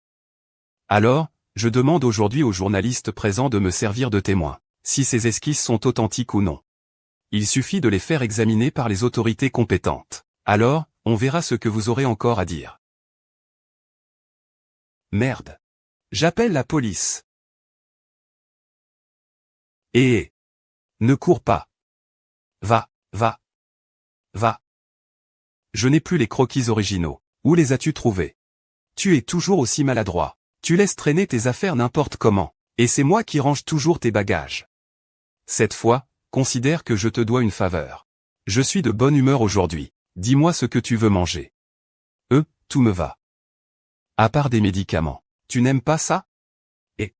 A: Alors, je demande aujourd'hui aux journalistes présents de me servir de témoin, si ces esquisses sont authentiques ou non. Il suffit de les faire examiner par les autorités compétentes. Alors, on verra ce que vous aurez encore à dire. Merde. J'appelle la police. Ne cours pas. Va. Je n'ai plus les croquis originaux. Où les as-tu trouvés? Tu es toujours aussi maladroit. Tu laisses traîner tes affaires n'importe comment. Et c'est moi qui range toujours tes bagages. Cette fois, considère que je te dois une faveur. Je suis de bonne humeur aujourd'hui. Dis-moi ce que tu veux manger. Tout me va. À part des médicaments. Tu n'aimes pas ça? Et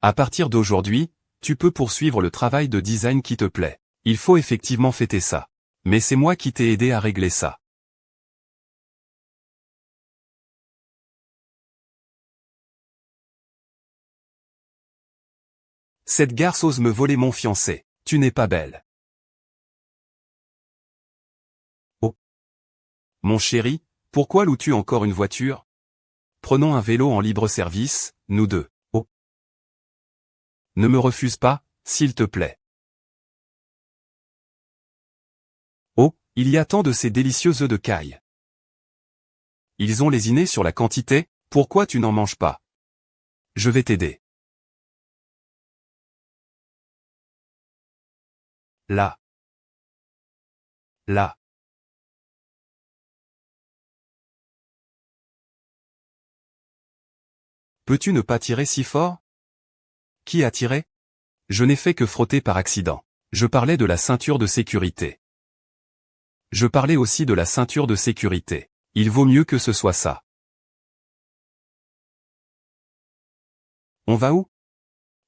A: à partir d'aujourd'hui, tu peux poursuivre le travail de design qui te plaît. Il faut effectivement fêter ça. Mais c'est moi qui t'ai aidé à régler ça. Cette garce ose me voler mon fiancé. Tu n'es pas belle. Oh. Mon chéri, pourquoi loues-tu encore une voiture? Prenons un vélo en libre service, nous deux. Oh. Ne me refuse pas, s'il te plaît. Oh, il y a tant de ces délicieux œufs de caille. Ils ont lésiné sur la quantité, pourquoi tu n'en manges pas? Je vais t'aider. Là. Là. Peux-tu ne pas tirer si fort? Qui a tiré? Je n'ai fait que frotter par accident. Je parlais de la ceinture de sécurité. Je parlais aussi de la ceinture de sécurité. Il vaut mieux que ce soit ça. On va où?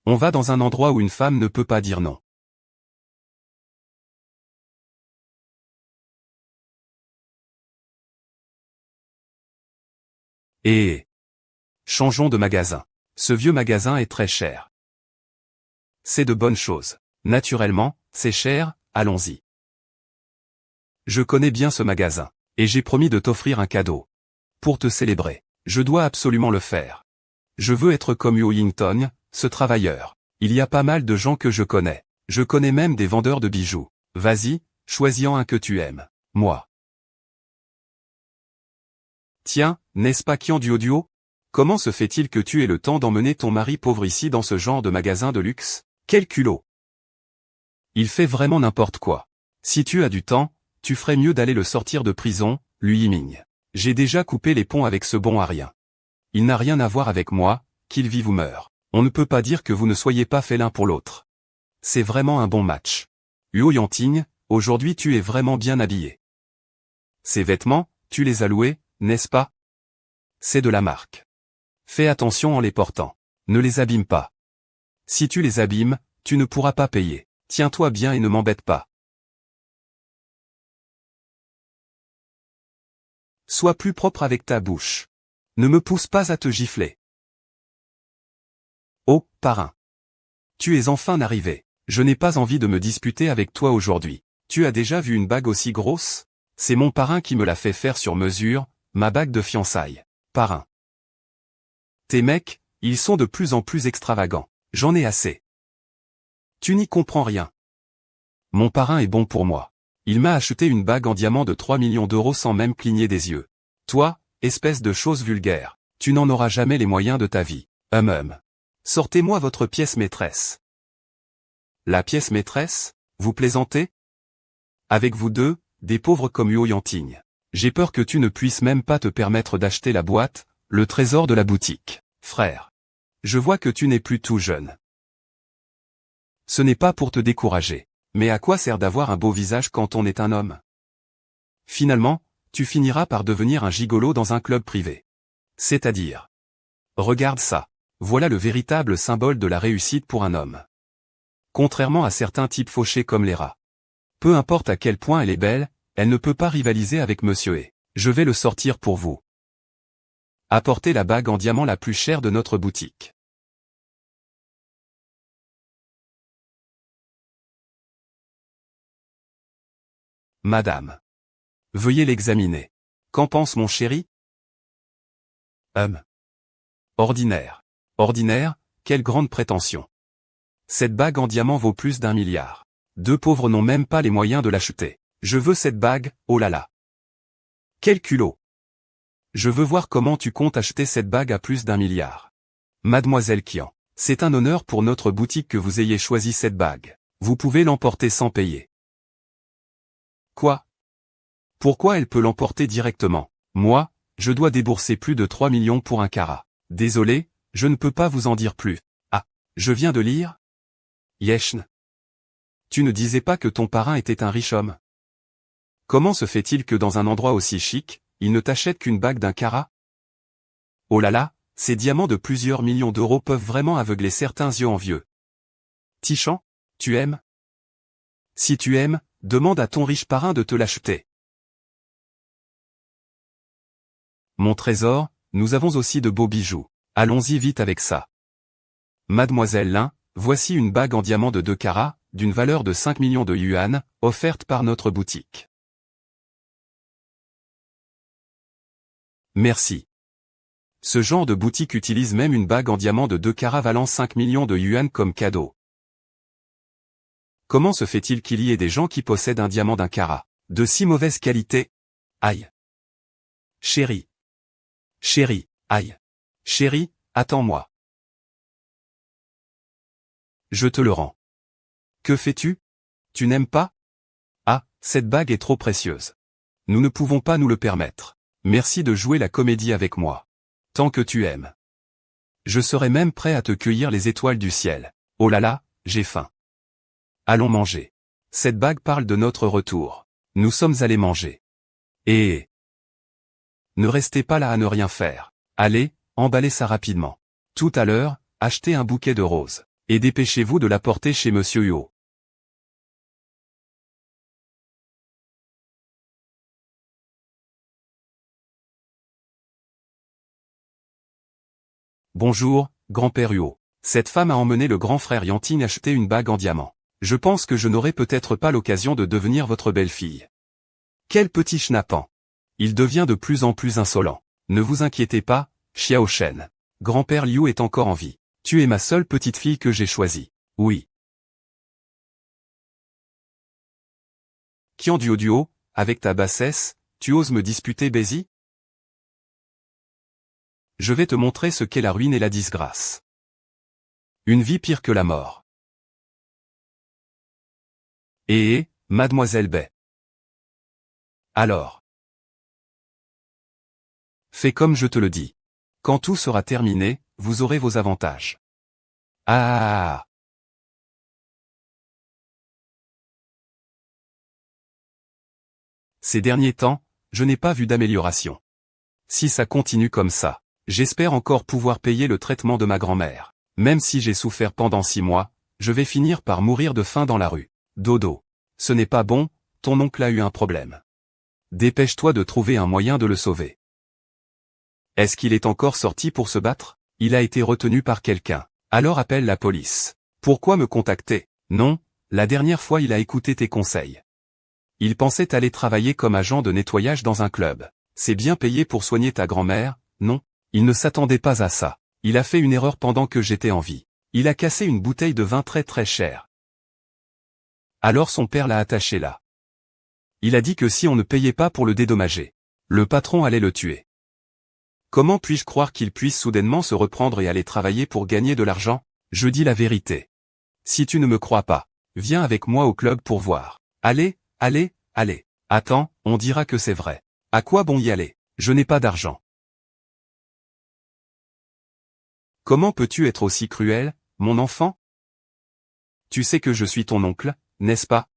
A: On va dans un endroit où une femme ne peut pas dire non. Et changeons de magasin. Ce vieux magasin est très cher. C'est de bonnes choses. Naturellement, c'est cher, allons-y. Je connais bien ce magasin. Et j'ai promis de t'offrir un cadeau. Pour te célébrer. Je dois absolument le faire. Je veux être comme Wellington, ce travailleur. Il y a pas mal de gens que je connais. Je connais même des vendeurs de bijoux. Vas-y, choisis-en un que tu aimes. Moi. Tiens, n'est-ce pas Kian Duo? Comment se fait-il que tu aies le temps d'emmener ton mari pauvre ici dans ce genre de magasin de luxe? Quel culot! Il fait vraiment n'importe quoi. Si tu as du temps, tu ferais mieux d'aller le sortir de prison, lui Yiming. J'ai déjà coupé les ponts avec ce bon à rien. Il n'a rien à voir avec moi, qu'il vive ou meure. On ne peut pas dire que vous ne soyez pas faits l'un pour l'autre. C'est vraiment un bon match. Huo Yanting, aujourd'hui tu es vraiment bien habillé. Ces vêtements, tu les as loués, n'est-ce pas? C'est de la marque. Fais attention en les portant. Ne les abîme pas. Si tu les abîmes, tu ne pourras pas payer. Tiens-toi bien et ne m'embête pas. Sois plus propre avec ta bouche. Ne me pousse pas à te gifler. Oh, parrain. Tu es enfin arrivé. Je n'ai pas envie de me disputer avec toi aujourd'hui. Tu as déjà vu une bague aussi grosse? C'est mon parrain qui me l'a fait faire sur mesure, ma bague de fiançailles. Parrain. Tes mecs, ils sont de plus en plus extravagants. J'en ai assez. Tu n'y comprends rien. Mon parrain est bon pour moi. Il m'a acheté une bague en diamant de 3 millions d'euros sans même cligner des yeux. Toi, espèce de chose vulgaire, tu n'en auras jamais les moyens de ta vie. Sortez-moi votre pièce maîtresse. La pièce maîtresse? Vous plaisantez? Avec vous deux, des pauvres comme Huo Yanting. J'ai peur que tu ne puisses même pas te permettre d'acheter la boîte, le trésor de la boutique. Frère. Je vois que tu n'es plus tout jeune. Ce n'est pas pour te décourager. Mais à quoi sert d'avoir un beau visage quand on est un homme? Finalement, tu finiras par devenir un gigolo dans un club privé. C'est-à-dire. Regarde ça. Voilà le véritable symbole de la réussite pour un homme. Contrairement à certains types fauchés comme les rats. Peu importe à quel point elle est belle, elle ne peut pas rivaliser avec Monsieur E. Je vais le sortir pour vous. Apportez la bague en diamant la plus chère de notre boutique. Madame. Veuillez l'examiner. Qu'en pense mon chéri? Ordinaire. Ordinaire, quelle grande prétention. Cette bague en diamant vaut plus d'1 milliard. Deux pauvres n'ont même pas les moyens de l'acheter. Je veux cette bague, oh là là. Quel culot. Je veux voir comment tu comptes acheter cette bague à plus d'1 milliard. Mademoiselle Kian, c'est un honneur pour notre boutique que vous ayez choisi cette bague. Vous pouvez l'emporter sans payer. Quoi? Pourquoi elle peut l'emporter directement? Moi, je dois débourser plus de 3 millions pour un carat. Désolé, je ne peux pas vous en dire plus. Ah, je viens de lire? Yeshn. Tu ne disais pas que ton parrain était un riche homme? Comment se fait-il que dans un endroit aussi chic, il ne t'achète qu'une bague d'1 carat? Oh là là, ces diamants de plusieurs millions d'euros peuvent vraiment aveugler certains yeux envieux. Tichan, tu aimes? Si tu aimes, demande à ton riche parrain de te l'acheter. Mon trésor, nous avons aussi de beaux bijoux. Allons-y vite avec ça. Mademoiselle Lin, voici une bague en diamant de 2 carats, d'une valeur de 5 millions de yuan, offerte par notre boutique. Merci. Ce genre de boutique utilise même une bague en diamant de 2 carats valant 5 millions de yuan comme cadeau. Comment se fait-il qu'il y ait des gens qui possèdent un diamant d'1 carat, de si mauvaise qualité? Aïe. Chérie. Chérie, aïe. Chérie, attends-moi. Je te le rends. Que fais-tu? Tu n'aimes pas? Ah, cette bague est trop précieuse. Nous ne pouvons pas nous le permettre. Merci de jouer la comédie avec moi. Tant que tu aimes. Je serai même prêt à te cueillir les étoiles du ciel. Oh là là, j'ai faim. Allons manger. Cette bague parle de notre retour. Nous sommes allés manger. Et... ne restez pas là à ne rien faire. Allez, emballez ça rapidement. Tout à l'heure, achetez un bouquet de roses. Et dépêchez-vous de l'apporter chez Monsieur Huo. Bonjour, grand-père Huo. Cette femme a emmené le grand frère Yanting acheter une bague en diamant. Je pense que je n'aurai peut-être pas l'occasion de devenir votre belle-fille. Quel petit schnappant. Il devient de plus en plus insolent. Ne vous inquiétez pas, Xiao Shen. Grand-père Liu est encore en vie. Tu es ma seule petite fille que j'ai choisie. Oui. Qian Duo, avec ta bassesse, tu oses me disputer Bézi? Je vais te montrer ce qu'est la ruine et la disgrâce. Une vie pire que la mort. Mademoiselle Bai. Alors. Fais comme je te le dis. Quand tout sera terminé, vous aurez vos avantages. Ah. Ces derniers temps, je n'ai pas vu d'amélioration. Si ça continue comme ça, j'espère encore pouvoir payer le traitement de ma grand-mère. Même si j'ai souffert pendant 6 mois, je vais finir par mourir de faim dans la rue. Dodo. Ce n'est pas bon, ton oncle a eu un problème. Dépêche-toi de trouver un moyen de le sauver. Est-ce qu'il est encore sorti pour se battre? Il a été retenu par quelqu'un. Alors appelle la police. Pourquoi me contacter? Non, la dernière fois il a écouté tes conseils. Il pensait aller travailler comme agent de nettoyage dans un club. C'est bien payé pour soigner ta grand-mère, non? Il ne s'attendait pas à ça. Il a fait une erreur pendant que j'étais en vie. Il a cassé une bouteille de vin très très chère. Alors son père l'a attaché là. Il a dit que si on ne payait pas pour le dédommager, le patron allait le tuer. Comment puis-je croire qu'il puisse soudainement se reprendre et aller travailler pour gagner de l'argent? Je dis la vérité. Si tu ne me crois pas, viens avec moi au club pour voir. Allez, allez, allez. Attends, on dira que c'est vrai. À quoi bon y aller? Je n'ai pas d'argent. Comment peux-tu être aussi cruel, mon enfant? Tu sais que je suis ton oncle, n'est-ce pas?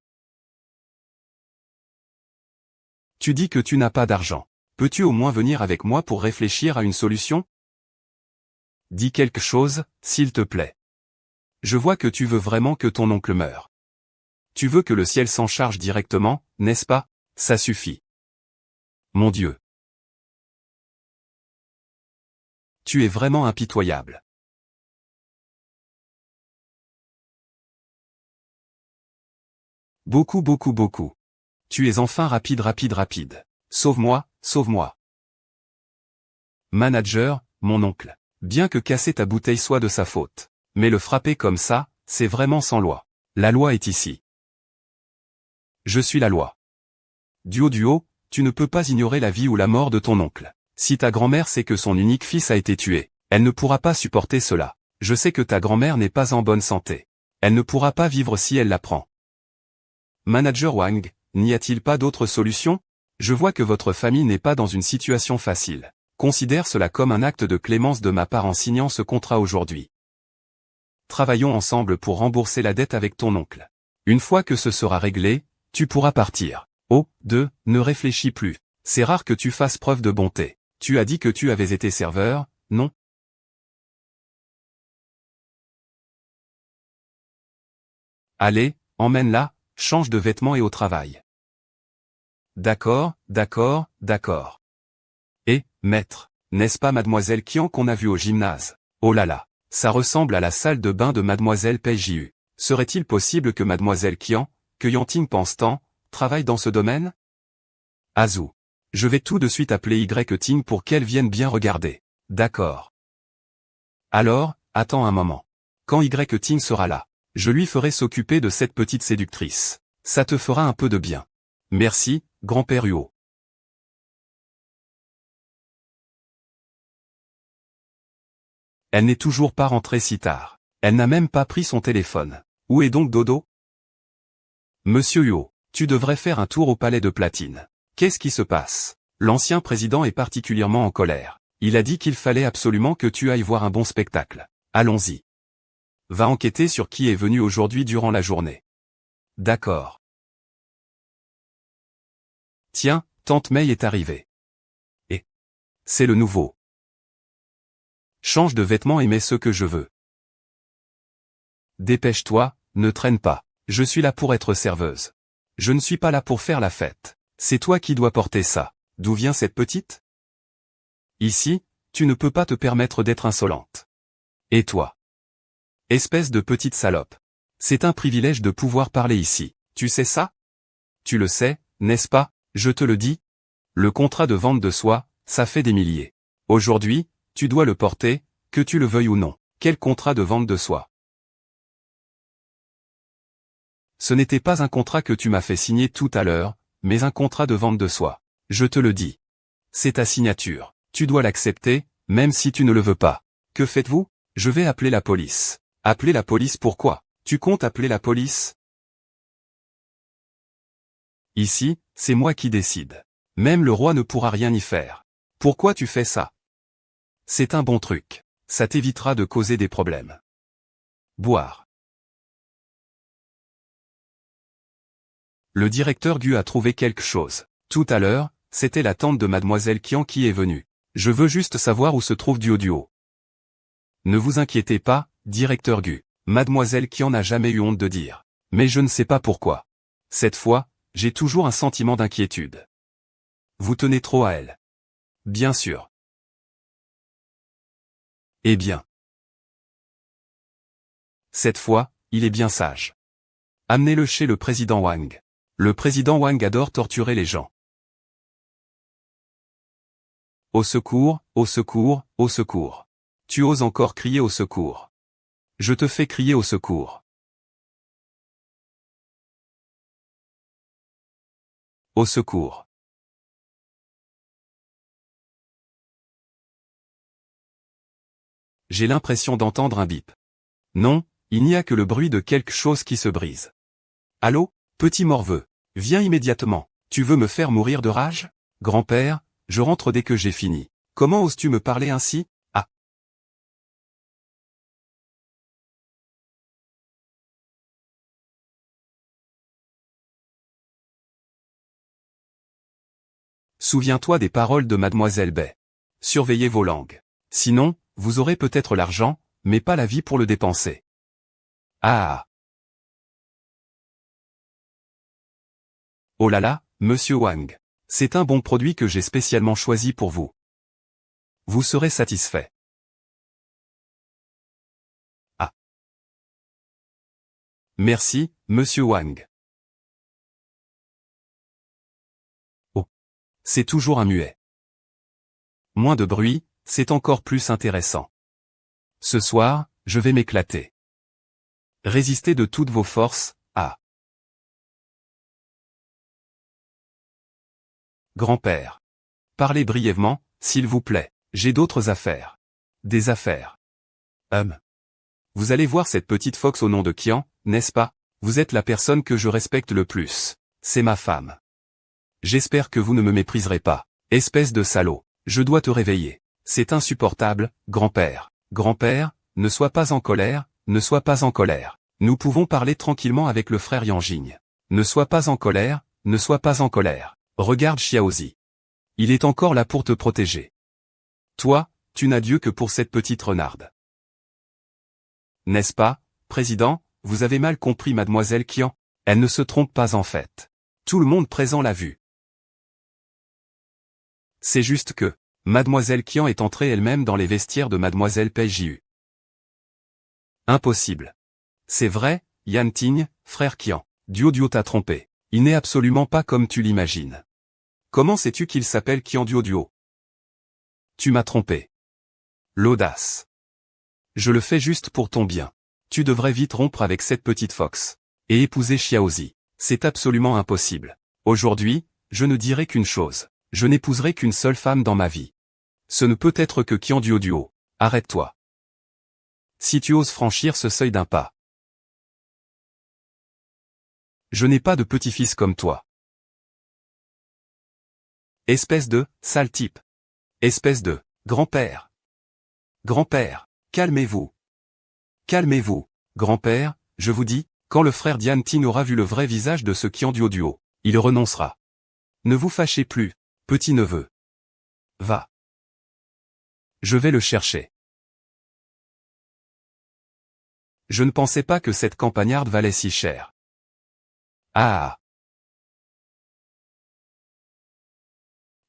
A: Tu dis que tu n'as pas d'argent. Peux-tu au moins venir avec moi pour réfléchir à une solution? Dis quelque chose, s'il te plaît. Je vois que tu veux vraiment que ton oncle meure. Tu veux que le ciel s'en charge directement, n'est-ce pas? Ça suffit. Mon Dieu. Tu es vraiment impitoyable. Beaucoup beaucoup beaucoup. Tu es enfin rapide rapide rapide. Sauve-moi, sauve-moi. Manager, mon oncle. Bien que casser ta bouteille soit de sa faute. Mais le frapper comme ça, c'est vraiment sans loi. La loi est ici. Je suis la loi. Duo, tu ne peux pas ignorer la vie ou la mort de ton oncle. Si ta grand-mère sait que son unique fils a été tué, elle ne pourra pas supporter cela. Je sais que ta grand-mère n'est pas en bonne santé. Elle ne pourra pas vivre si elle l'apprend. Manager Wang, n'y a-t-il pas d'autre solution? Je vois que votre famille n'est pas dans une situation facile. Considère cela comme un acte de clémence de ma part en signant ce contrat aujourd'hui. Travaillons ensemble pour rembourser la dette avec ton oncle. Une fois que ce sera réglé, tu pourras partir. Oh, ne réfléchis plus. C'est rare que tu fasses preuve de bonté. Tu as dit que tu avais été serveur, non? Allez, emmène-la, change de vêtements et au travail. D'accord, d'accord, d'accord. Et, maître, n'est-ce pas mademoiselle Qian qu'on a vue au gymnase? Oh là là, ça ressemble à la salle de bain de mademoiselle Peiju. Serait-il possible que mademoiselle Qian, que Yanting pense tant, travaille dans ce domaine? Azu. Je vais tout de suite appeler Y-Ting pour qu'elle vienne bien regarder. D'accord. Alors, attends un moment. Quand Y-Ting sera là, je lui ferai s'occuper de cette petite séductrice. Ça te fera un peu de bien. Merci, grand-père Huo. Elle n'est toujours pas rentrée si tard. Elle n'a même pas pris son téléphone. Où est donc Dodo? Monsieur Huo, tu devrais faire un tour au palais de Platine. Qu'est-ce qui se passe? L'ancien président est particulièrement en colère. Il a dit qu'il fallait absolument que tu ailles voir un bon spectacle. Allons-y. Va enquêter sur qui est venu aujourd'hui durant la journée. D'accord. Tiens, tante Mei est arrivée. Et c'est le nouveau. Change de vêtements et mets ce que je veux. Dépêche-toi, ne traîne pas. Je suis là pour être serveuse. Je ne suis pas là pour faire la fête. C'est toi qui dois porter ça. D'où vient cette petite? Ici, tu ne peux pas te permettre d'être insolente. Et toi? Espèce de petite salope. C'est un privilège de pouvoir parler ici. Tu sais ça? Tu le sais, n'est-ce pas? Je te le dis. Le contrat de vente de soi, ça fait des milliers. Aujourd'hui, tu dois le porter, que tu le veuilles ou non. Quel contrat de vente de soi? Ce n'était pas un contrat que tu m'as fait signer tout à l'heure, mais un contrat de vente de soi. Je te le dis. C'est ta signature. Tu dois l'accepter, même si tu ne le veux pas. Que faites-vous? Je vais appeler la police. Appeler la police pourquoi? Tu comptes appeler la police? Ici, c'est moi qui décide. Même le roi ne pourra rien y faire. Pourquoi tu fais ça? C'est un bon truc. Ça t'évitera de causer des problèmes. Boire. Le directeur Gu a trouvé quelque chose. Tout à l'heure, c'était la tante de mademoiselle Qian qui est venue. Je veux juste savoir où se trouve Duo. Ne vous inquiétez pas, directeur Gu. Mademoiselle Qian n'a jamais eu honte de dire. Mais je ne sais pas pourquoi. Cette fois, j'ai toujours un sentiment d'inquiétude. Vous tenez trop à elle. Bien sûr. Eh bien. Cette fois, il est bien sage. Amenez-le chez le président Wang. Le président Wang adore torturer les gens. Au secours, au secours, au secours. Tu oses encore crier au secours. Je te fais crier au secours. Au secours. J'ai l'impression d'entendre un bip. Non, il n'y a que le bruit de quelque chose qui se brise. Allô, petit morveux, viens immédiatement. Tu veux me faire mourir de rage? Grand-père, je rentre dès que j'ai fini. Comment oses-tu me parler ainsi? Ah. Souviens-toi des paroles de mademoiselle Bai. Surveillez vos langues. Sinon, vous aurez peut-être l'argent, mais pas la vie pour le dépenser. Ah. Oh là là, monsieur Wang. C'est un bon produit que j'ai spécialement choisi pour vous. Vous serez satisfait. Ah. Merci, monsieur Wang. Oh. C'est toujours un muet. Moins de bruit, c'est encore plus intéressant. Ce soir, je vais m'éclater. Résistez de toutes vos forces, ah. Grand-père. Parlez brièvement, s'il vous plaît. J'ai d'autres affaires. Des affaires. Vous allez voir cette petite fox au nom de Qian, n'est-ce pas? Vous êtes la personne que je respecte le plus. C'est ma femme. J'espère que vous ne me mépriserez pas. Espèce de salaud. Je dois te réveiller. C'est insupportable, grand-père. Grand-père, ne sois pas en colère, ne sois pas en colère. Nous pouvons parler tranquillement avec le frère Yanjing. Ne sois pas en colère, ne sois pas en colère. Regarde Xiaozi. Il est encore là pour te protéger. Toi, tu n'as Dieu que pour cette petite renarde. N'est-ce pas, président, vous avez mal compris mademoiselle Qian, elle ne se trompe pas en fait. Tout le monde présent l'a vue. C'est juste que, mademoiselle Qian est entrée elle-même dans les vestiaires de mademoiselle Pei Jiu. Impossible. C'est vrai, Yan Ting, frère Qian. Duo t'a trompé. Il n'est absolument pas comme tu l'imagines. Comment sais-tu qu'il s'appelle Qian Duo? Tu m'as trompé. L'audace. Je le fais juste pour ton bien. Tu devrais vite rompre avec cette petite fox. Et épouser Xiaozi. C'est absolument impossible. Aujourd'hui, je ne dirai qu'une chose. Je n'épouserai qu'une seule femme dans ma vie. Ce ne peut être que Qian Duo. Arrête-toi. Si tu oses franchir ce seuil d'un pas. Je n'ai pas de petit-fils comme toi. Espèce de sale type. Espèce de grand-père. Grand-père, calmez-vous. Calmez-vous, grand-père, je vous dis, quand le frère Yan Ting aura vu le vrai visage de ce Qian Duo, il renoncera. Ne vous fâchez plus, petit-neveu. Va. Je vais le chercher. Je ne pensais pas que cette campagnarde valait si cher. Ah.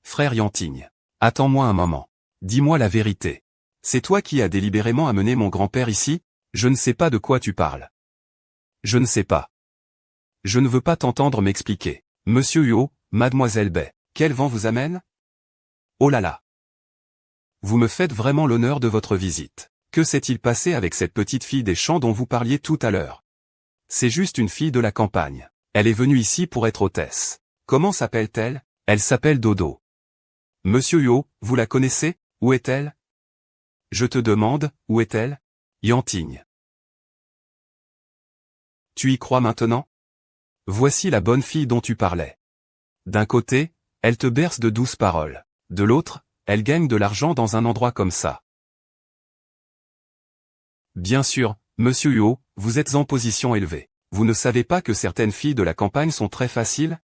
A: Frère Yan Ting. Attends-moi un moment. Dis-moi la vérité. C'est toi qui as délibérément amené mon grand-père ici? Je ne sais pas de quoi tu parles. Je ne sais pas. Je ne veux pas t'entendre m'expliquer. Monsieur Yo, mademoiselle Bai, quel vent vous amène? Oh là là. Vous me faites vraiment l'honneur de votre visite. Que s'est-il passé avec cette petite fille des champs dont vous parliez tout à l'heure? C'est juste une fille de la campagne. Elle est venue ici pour être hôtesse. Comment s'appelle-t-elle? Elle s'appelle Dodo. Monsieur Yo, vous la connaissez? Où est-elle? Je te demande, où est-elle? Yan Ting. Tu y crois maintenant? Voici la bonne fille dont tu parlais. D'un côté, elle te berce de douces paroles. De l'autre, elle gagne de l'argent dans un endroit comme ça. Bien sûr, monsieur Yo, vous êtes en position élevée. Vous ne savez pas que certaines filles de la campagne sont très faciles?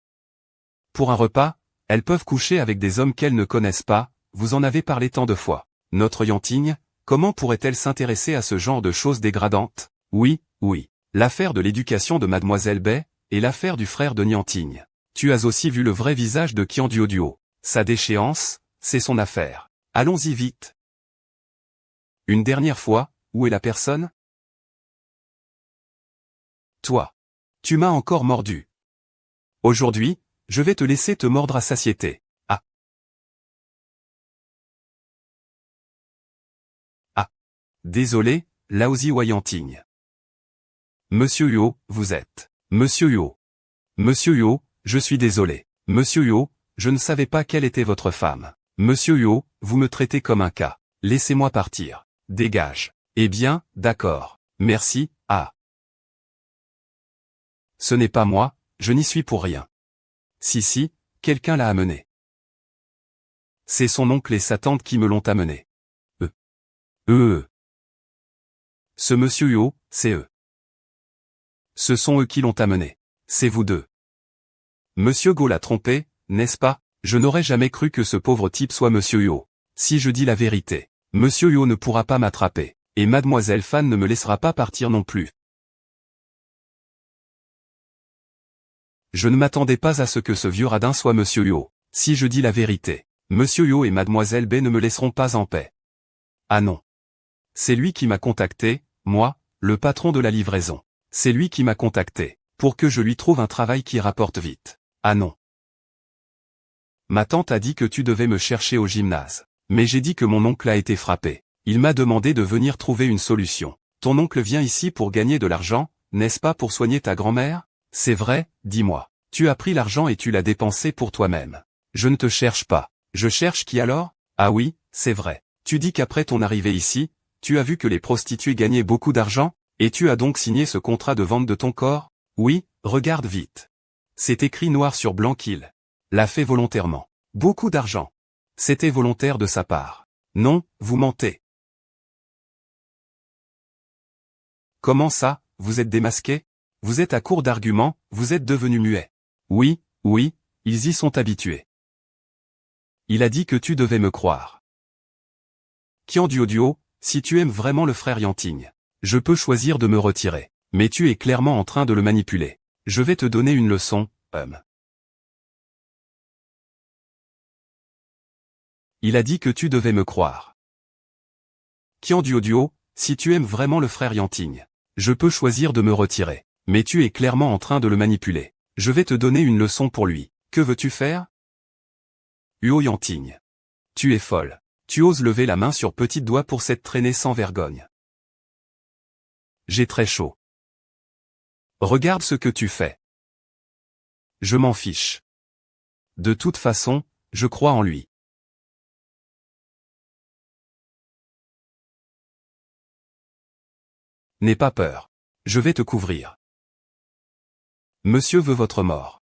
A: Pour un repas, elles peuvent coucher avec des hommes qu'elles ne connaissent pas, vous en avez parlé tant de fois. Notre Yan Ting, comment pourrait-elle s'intéresser à ce genre de choses dégradantes? Oui, oui. L'affaire de l'éducation de mademoiselle Bai, et l'affaire du frère de Yan Ting. Tu as aussi vu le vrai visage de Qian Duo. Sa déchéance, c'est son affaire. Allons-y vite. Une dernière fois, où est la personne? Toi. Tu m'as encore mordu. Aujourd'hui, je vais te laisser te mordre à satiété. Ah. Ah. Désolé, Laozi Yan Ting. Monsieur Yo, vous êtes. Monsieur Yo. Monsieur Yo, je suis désolé. Monsieur Yo, je ne savais pas quelle était votre femme. Monsieur Yo, vous me traitez comme un cas. Laissez-moi partir. Dégage. Eh bien, d'accord. Merci, ah. Ce n'est pas moi, je n'y suis pour rien. Si, quelqu'un l'a amené. C'est son oncle et sa tante qui me l'ont amené. Ce monsieur Yo, c'est eux. Ce sont eux qui l'ont amené. C'est vous deux. Monsieur Go l'a trompé, n'est-ce pas? Je n'aurais jamais cru que ce pauvre type soit monsieur Yo. Si je dis la vérité, monsieur Yo ne pourra pas m'attraper, et mademoiselle Fan ne me laissera pas partir non plus. Je ne m'attendais pas à ce que ce vieux radin soit monsieur Yo. Si je dis la vérité, monsieur Yo et mademoiselle Bai ne me laisseront pas en paix. Ah non. C'est lui qui m'a contacté, moi, le patron de la livraison. C'est lui qui m'a contacté, pour que je lui trouve un travail qui rapporte vite. Ah non. Ma tante a dit que tu devais me chercher au gymnase. Mais j'ai dit que mon oncle a été frappé. Il m'a demandé de venir trouver une solution. Ton oncle vient ici pour gagner de l'argent, n'est-ce pas pour soigner ta grand-mère? C'est vrai, dis-moi. Tu as pris l'argent et tu l'as dépensé pour toi-même. Je ne te cherche pas. Je cherche qui alors? Ah oui, c'est vrai. Tu dis qu'après ton arrivée ici, tu as vu que les prostituées gagnaient beaucoup d'argent? Et tu as donc signé ce contrat de vente de ton corps? Oui, regarde vite. C'est écrit noir sur blanc qu'il l'a fait volontairement. Beaucoup d'argent. C'était volontaire de sa part. Non, vous mentez. Comment ça, vous êtes démasqué? Vous êtes à court d'arguments, vous êtes devenu muet. Oui, ils y sont habitués. Il a dit que tu devais me croire. Qian Duo, si tu aimes vraiment le frère Yanting, je peux choisir de me retirer. Mais tu es clairement en train de le manipuler. Je vais te donner une leçon, Il a dit que tu devais me croire. Qian Duo, si tu aimes vraiment le frère Yanting, je peux choisir de me retirer. Mais tu es clairement en train de le manipuler. Je vais te donner une leçon pour lui. Que veux-tu faire? Huo Yanting. Tu es folle. Tu oses lever la main sur petit doigt pour cette traînée sans vergogne. J'ai très chaud. Regarde ce que tu fais. Je m'en fiche. De toute façon, je crois en lui. N'aie pas peur. Je vais te couvrir. Monsieur veut votre mort.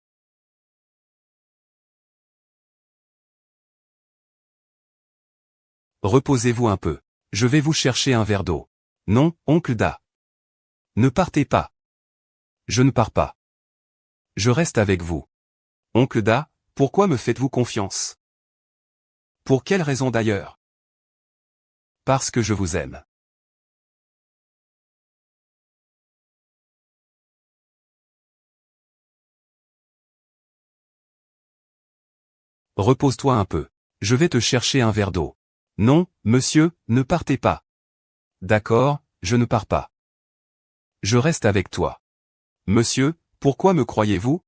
A: Reposez-vous un peu. Je vais vous chercher un verre d'eau. Non, oncle Da. Ne partez pas. Je ne pars pas. Je reste avec vous. Oncle Da, pourquoi me faites-vous confiance? Pour quelle raison d'ailleurs? Parce que je vous aime. Repose-toi un peu. Je vais te chercher un verre d'eau. Non, monsieur, ne partez pas. D'accord, je ne pars pas. Je reste avec toi. Monsieur, pourquoi me croyez-vous?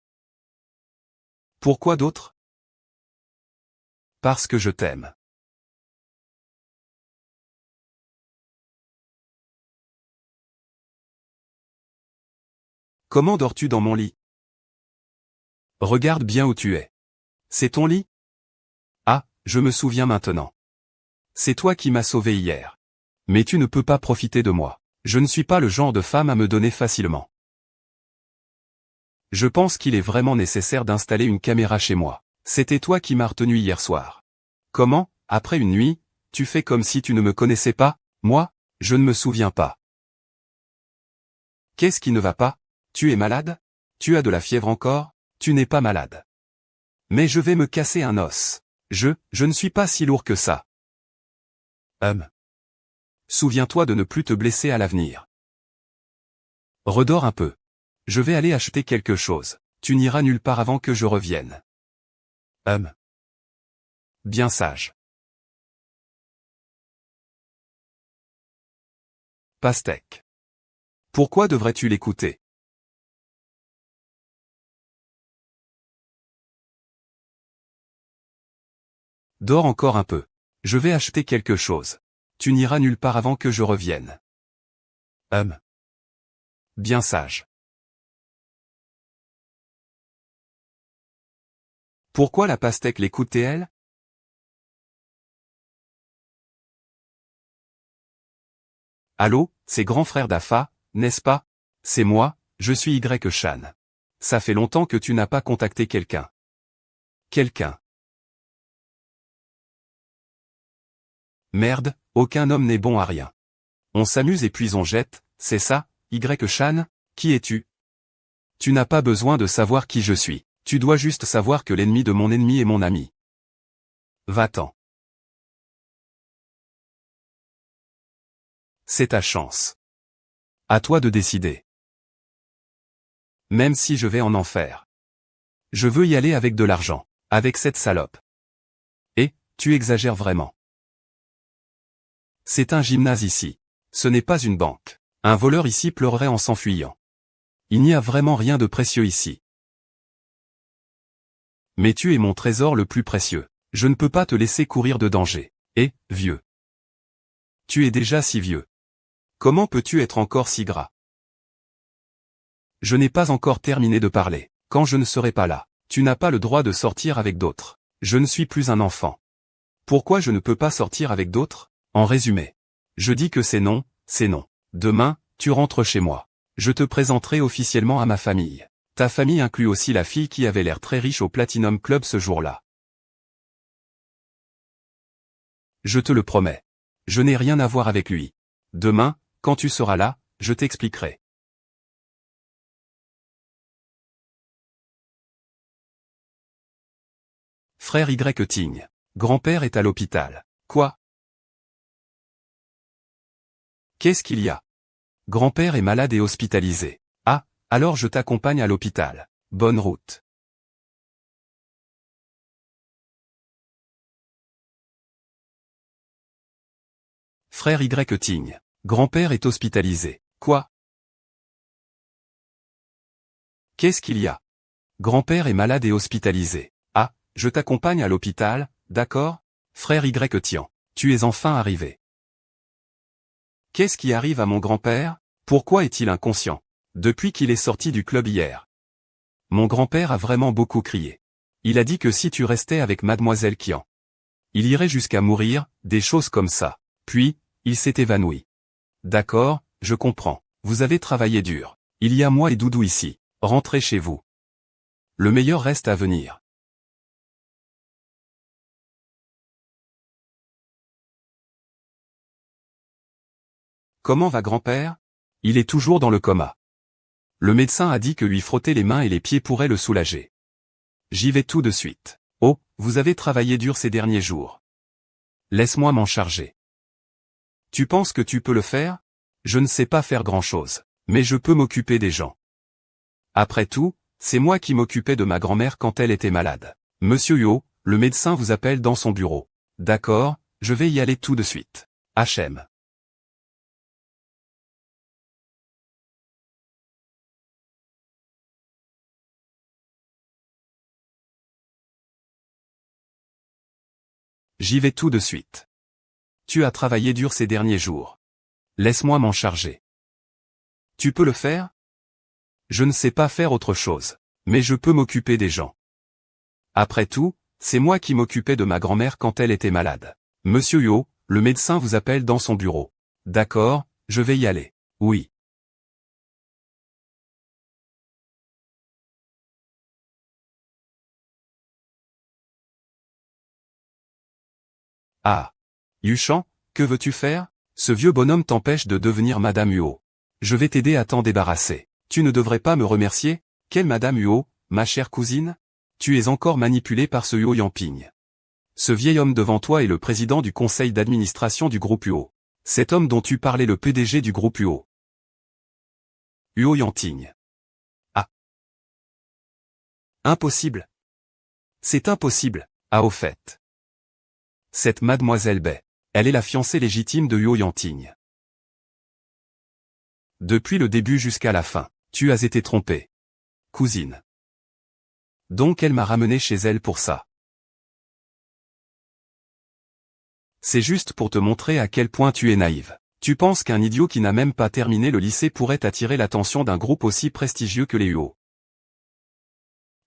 A: Pourquoi d'autre? Parce que je t'aime. Comment dors-tu dans mon lit? Regarde bien où tu es. C'est ton lit? Ah, je me souviens maintenant. C'est toi qui m'as sauvé hier. Mais tu ne peux pas profiter de moi. Je ne suis pas le genre de femme à me donner facilement. Je pense qu'il est vraiment nécessaire d'installer une caméra chez moi. C'était toi qui m'as retenu hier soir. Comment, après une nuit, tu fais comme si tu ne me connaissais pas? Moi, je ne me souviens pas. Qu'est-ce qui ne va pas? Tu es malade? Tu as de la fièvre encore? Tu n'es pas malade. Mais je vais me casser un os. Je ne suis pas si lourd que ça. Souviens-toi de ne plus te blesser à l'avenir. Redors un peu. Je vais aller acheter quelque chose. Tu n'iras nulle part avant que je revienne. Bien sage. Pastèque. Pourquoi devrais-tu l'écouter? Dors encore un peu. Je vais acheter quelque chose. Tu n'iras nulle part avant que je revienne. Bien sage. Pourquoi la pastèque l'écoutait elle? Allô, c'est grand frère d'Afa, n'est-ce pas? C'est moi, je suis Y-Chan. Ça fait longtemps que tu n'as pas contacté quelqu'un. Quelqu'un. Merde, aucun homme n'est bon à rien. On s'amuse et puis on jette, c'est ça, Y-Chan? Qui es-tu? Tu n'as pas besoin de savoir qui je suis. Tu dois juste savoir que l'ennemi de mon ennemi est mon ami. Va-t'en. C'est ta chance. À toi de décider. Même si je vais en enfer. Je veux y aller avec de l'argent. Avec cette salope. Et, tu exagères vraiment. C'est un gymnase ici. Ce n'est pas une banque. Un voleur ici pleurerait en s'enfuyant. Il n'y a vraiment rien de précieux ici. Mais tu es mon trésor le plus précieux. Je ne peux pas te laisser courir de danger. Et, vieux. Tu es déjà si vieux. Comment peux-tu être encore si gras? Je n'ai pas encore terminé de parler. Quand je ne serai pas là, tu n'as pas le droit de sortir avec d'autres. Je ne suis plus un enfant. Pourquoi je ne peux pas sortir avec d'autres? En résumé. Je dis que c'est non, c'est non. Demain, tu rentres chez moi. Je te présenterai officiellement à ma famille. Ta famille inclut aussi la fille qui avait l'air très riche au Platinum Club ce jour-là. Je te le promets. Je n'ai rien à voir avec lui. Demain, quand tu seras là, je t'expliquerai. Frère Y-Ting. Grand-père est à l'hôpital. Quoi? Qu'est-ce qu'il y a? Grand-père est malade et hospitalisé. Ah, alors je t'accompagne à l'hôpital. Bonne route. Frère Y. Grand-père est hospitalisé. Quoi? Qu'est-ce qu'il y a? Grand-père est malade et hospitalisé. Ah, je t'accompagne à l'hôpital, d'accord? Frère Y. Tu es enfin arrivé. Qu'est-ce qui arrive à mon grand-père? Pourquoi est-il inconscient? Depuis qu'il est sorti du club hier. Mon grand-père a vraiment beaucoup crié. Il a dit que si tu restais avec mademoiselle Kian, il irait jusqu'à mourir, des choses comme ça. Puis, il s'est évanoui. D'accord, je comprends. Vous avez travaillé dur. Il y a moi et Doudou ici. Rentrez chez vous. Le meilleur reste à venir. Comment va grand-père? Il est toujours dans le coma. Le médecin a dit que lui frotter les mains et les pieds pourrait le soulager. J'y vais tout de suite. Oh, vous avez travaillé dur ces derniers jours. Laisse-moi m'en charger. Tu penses que tu peux le faire? Je ne sais pas faire grand-chose, mais je peux m'occuper des gens. Après tout, c'est moi qui m'occupais de ma grand-mère quand elle était malade. Monsieur Huot, le médecin vous appelle dans son bureau. D'accord, je vais y aller tout de suite. HM. J'y vais tout de suite. Tu as travaillé dur ces derniers jours. Laisse-moi m'en charger. Tu peux le faire? Je ne sais pas faire autre chose, mais je peux m'occuper des gens. Après tout, c'est moi qui m'occupais de ma grand-mère quand elle était malade. Monsieur Huot, le médecin vous appelle dans son bureau. D'accord, je vais y aller. Oui. Ah. Yuchan, que veux-tu faire? Ce vieux bonhomme t'empêche de devenir Madame Huot. Je vais t'aider à t'en débarrasser. Tu ne devrais pas me remercier? Quelle Madame Huot, ma chère cousine? Tu es encore manipulée par ce Huot Yamping. Ce vieil homme devant toi est le président du conseil d'administration du groupe Huot. Cet homme dont tu parlais, le PDG du groupe Huot. Huot Yanting. Ah. Impossible. C'est impossible. Ah, au fait. Cette mademoiselle Bay, elle est la fiancée légitime de Huot Yanting. Depuis le début jusqu'à la fin, tu as été trompée. Cousine. Donc elle m'a ramené chez elle pour ça. C'est juste pour te montrer à quel point tu es naïve. Tu penses qu'un idiot qui n'a même pas terminé le lycée pourrait attirer l'attention d'un groupe aussi prestigieux que les Huot.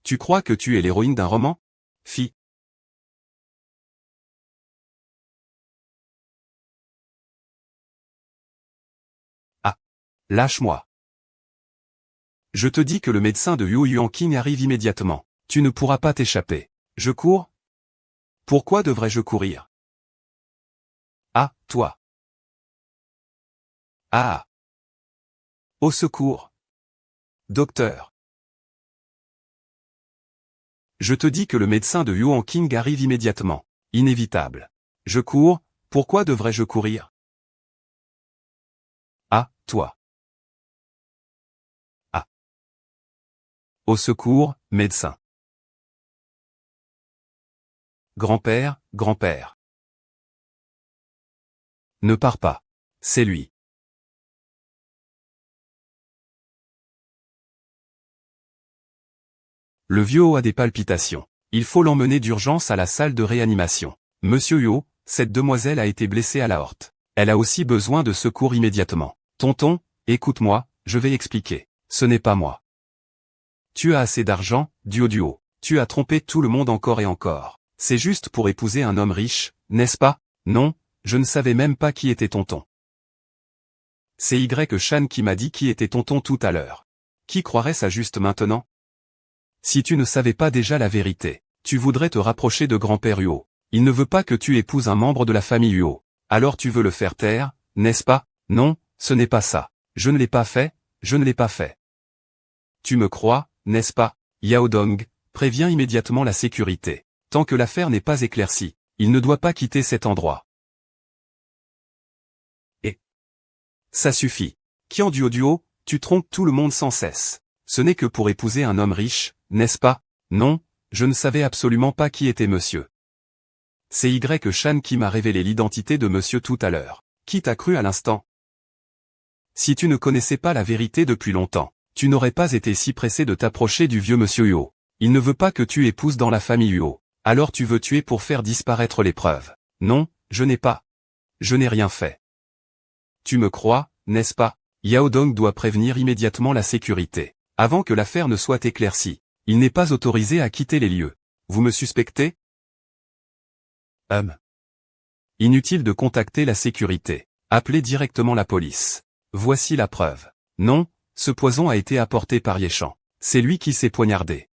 A: Tu crois que tu es l'héroïne d'un roman? Fi. Ah. Lâche-moi. Je te dis que le médecin de Huot Yanqing arrive immédiatement. Tu ne pourras pas t'échapper. Je cours? Pourquoi devrais-je courir? Ah, toi. Ah. Au secours. Docteur. Je te dis que le médecin de Huot Yanqing arrive immédiatement. Inévitable. Je cours, pourquoi devrais-je courir? Ah, toi. Ah. Au secours, médecin. Grand-père, grand-père. Ne pars pas. C'est lui. Le vieux Huot a des palpitations. Il faut l'emmener d'urgence à la salle de réanimation. Monsieur Huot, cette demoiselle a été blessée à l'aorte. Elle a aussi besoin de secours immédiatement. Tonton, écoute-moi, je vais expliquer. Ce n'est pas moi. Tu as assez d'argent, duo. Tu as trompé tout le monde encore et encore. C'est juste pour épouser un homme riche, n'est-ce pas? Non, je ne savais même pas qui était tonton. C'est Y-Chan qui m'a dit qui était tonton tout à l'heure. Qui croirait ça juste maintenant? Si tu ne savais pas déjà la vérité, tu voudrais te rapprocher de grand-père Huot. Il ne veut pas que tu épouses un membre de la famille Huot. Alors tu veux le faire taire, n'est-ce pas? Non, ce n'est pas ça. Je ne l'ai pas fait, je ne l'ai pas fait. Tu me crois, n'est-ce pas? Yao Dong, préviens immédiatement la sécurité. Tant que l'affaire n'est pas éclaircie, il ne doit pas quitter cet endroit. Et Ça suffit. Qian Duoduo, tu trompes tout le monde sans cesse. Ce n'est que pour épouser un homme riche, n'est-ce pas? Non, je ne savais absolument pas qui était monsieur. C'est Y-Shan qui m'a révélé l'identité de monsieur tout à l'heure. Qui t'a cru à l'instant? Si tu ne connaissais pas la vérité depuis longtemps, tu n'aurais pas été si pressé de t'approcher du vieux monsieur Huo. Il ne veut pas que tu épouses dans la famille Huo. Alors tu veux tuer pour faire disparaître les preuves. Non, je n'ai pas. Je n'ai rien fait. Tu me crois, n'est-ce pas? Yao Dong doit prévenir immédiatement la sécurité. Avant que l'affaire ne soit éclaircie, il n'est pas autorisé à quitter les lieux. Vous me suspectez? Inutile de contacter la sécurité. Appelez directement la police. Voici la preuve. Non, ce poison a été apporté par Yeshan. C'est lui qui s'est poignardé.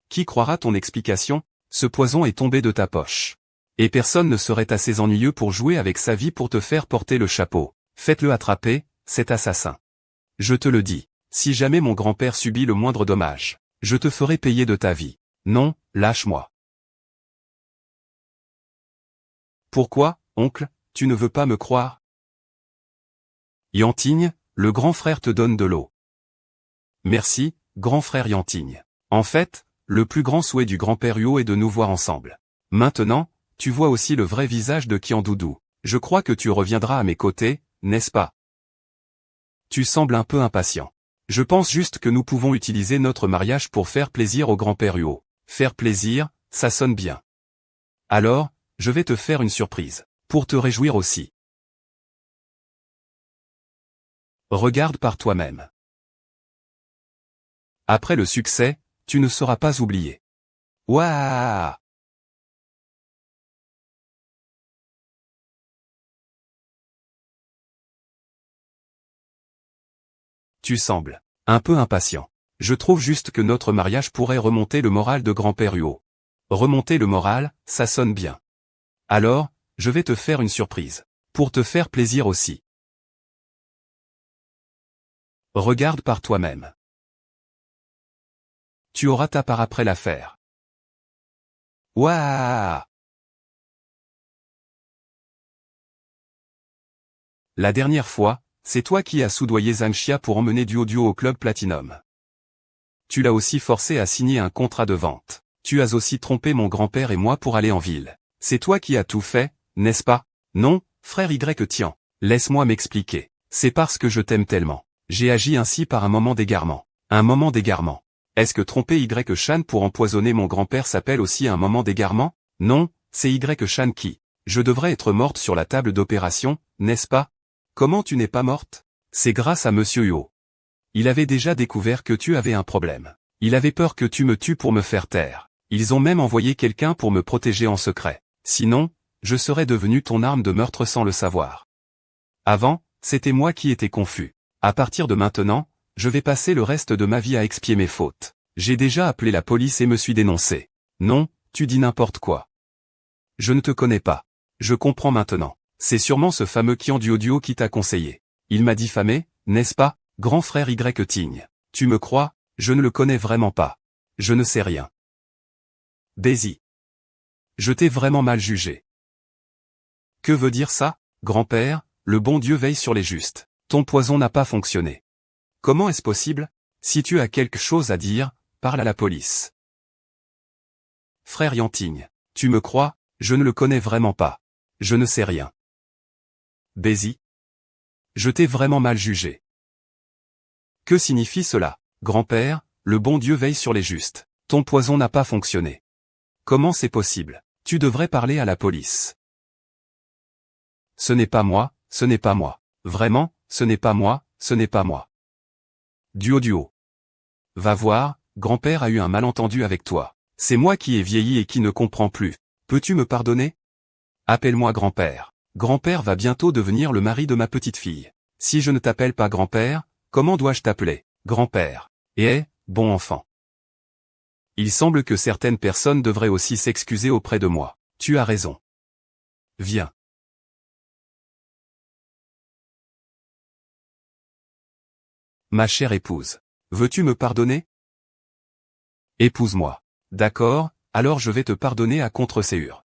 A: Qui croira ton explication? Ce poison est tombé de ta poche. Et personne ne serait assez ennuyeux pour jouer avec sa vie pour te faire porter le chapeau. Faites-le attraper, cet assassin. Je te le dis, si jamais mon grand-père subit le moindre dommage, je te ferai payer de ta vie. Non, lâche-moi. Pourquoi, oncle, tu ne veux pas me croire? Yantigne, le grand frère te donne de l'eau. Merci, grand frère Yantigne. En fait, le plus grand souhait du grand-père Huo est de nous voir ensemble. Maintenant, tu vois aussi le vrai visage de Qian Dudu. Je crois que tu reviendras à mes côtés, n'est-ce pas? Tu sembles un peu impatient. Je pense juste que nous pouvons utiliser notre mariage pour faire plaisir au grand-père Huo. Faire plaisir, ça sonne bien. Alors, je vais te faire une surprise. Pour te réjouir aussi. Regarde par toi-même. Après le succès, tu ne seras pas oublié. Waouh! Tu sembles un peu impatient. Je trouve juste que notre mariage pourrait remonter le moral de grand-père Huo. Remonter le moral, ça sonne bien. Alors, je vais te faire une surprise. Pour te faire plaisir aussi. Regarde par toi-même. Tu auras ta part après l'affaire. Waouh! La dernière fois, c'est toi qui as soudoyé Zhang Xia pour emmener Duo au club Platinum. Tu l'as aussi forcé à signer un contrat de vente. Tu as aussi trompé mon grand-père et moi pour aller en ville. C'est toi qui as tout fait, n'est-ce pas? Non, frère Y-Tian. Laisse-moi m'expliquer. C'est parce que je t'aime tellement. J'ai agi ainsi par un moment d'égarement. Un moment d'égarement. Est-ce que tromper Y-Shan pour empoisonner mon grand-père s'appelle aussi un moment d'égarement? Non, c'est Y-Shan qui. Je devrais être morte sur la table d'opération, n'est-ce pas? Comment tu n'es pas morte? C'est grâce à Monsieur Huo. Il avait déjà découvert que tu avais un problème. Il avait peur que tu me tues pour me faire taire. Ils ont même envoyé quelqu'un pour me protéger en secret. Sinon, je serais devenu ton arme de meurtre sans le savoir. Avant, c'était moi qui étais confus. À partir de maintenant, je vais passer le reste de ma vie à expier mes fautes. J'ai déjà appelé la police et me suis dénoncé. Non, tu dis n'importe quoi. Je ne te connais pas. Je comprends maintenant. C'est sûrement ce fameux Qian Duo qui t'a conseillé. Il m'a diffamé, n'est-ce pas, grand frère Y-Tigne? Tu me crois? Je ne le connais vraiment pas. Je ne sais rien. Daisy. Je t'ai vraiment mal jugé. Que veut dire ça, grand-père? Le bon Dieu veille sur les justes. Ton poison n'a pas fonctionné. Comment est-ce possible? Si tu as quelque chose à dire, parle à la police. Frère Yantigne. Tu me crois? Je ne le connais vraiment pas. Je ne sais rien. Daisy. Je t'ai vraiment mal jugé. Que signifie cela? Grand-père, le bon Dieu veille sur les justes. Ton poison n'a pas fonctionné. Comment c'est possible? Tu devrais parler à la police. Ce n'est pas moi, ce n'est pas moi. Vraiment, ce n'est pas moi, ce n'est pas moi. Duo. Va voir, grand-père a eu un malentendu avec toi. C'est moi qui ai vieilli et qui ne comprends plus. Peux-tu me pardonner? Appelle-moi grand-père. Grand-père va bientôt devenir le mari de ma petite fille. Si je ne t'appelle pas grand-père, comment dois-je t'appeler? Grand-père. Bon enfant. Il semble que certaines personnes devraient aussi s'excuser auprès de moi. Tu as raison. Viens. Ma chère épouse. Veux-tu me pardonner? Épouse-moi. D'accord, alors je vais te pardonner à contre-séure.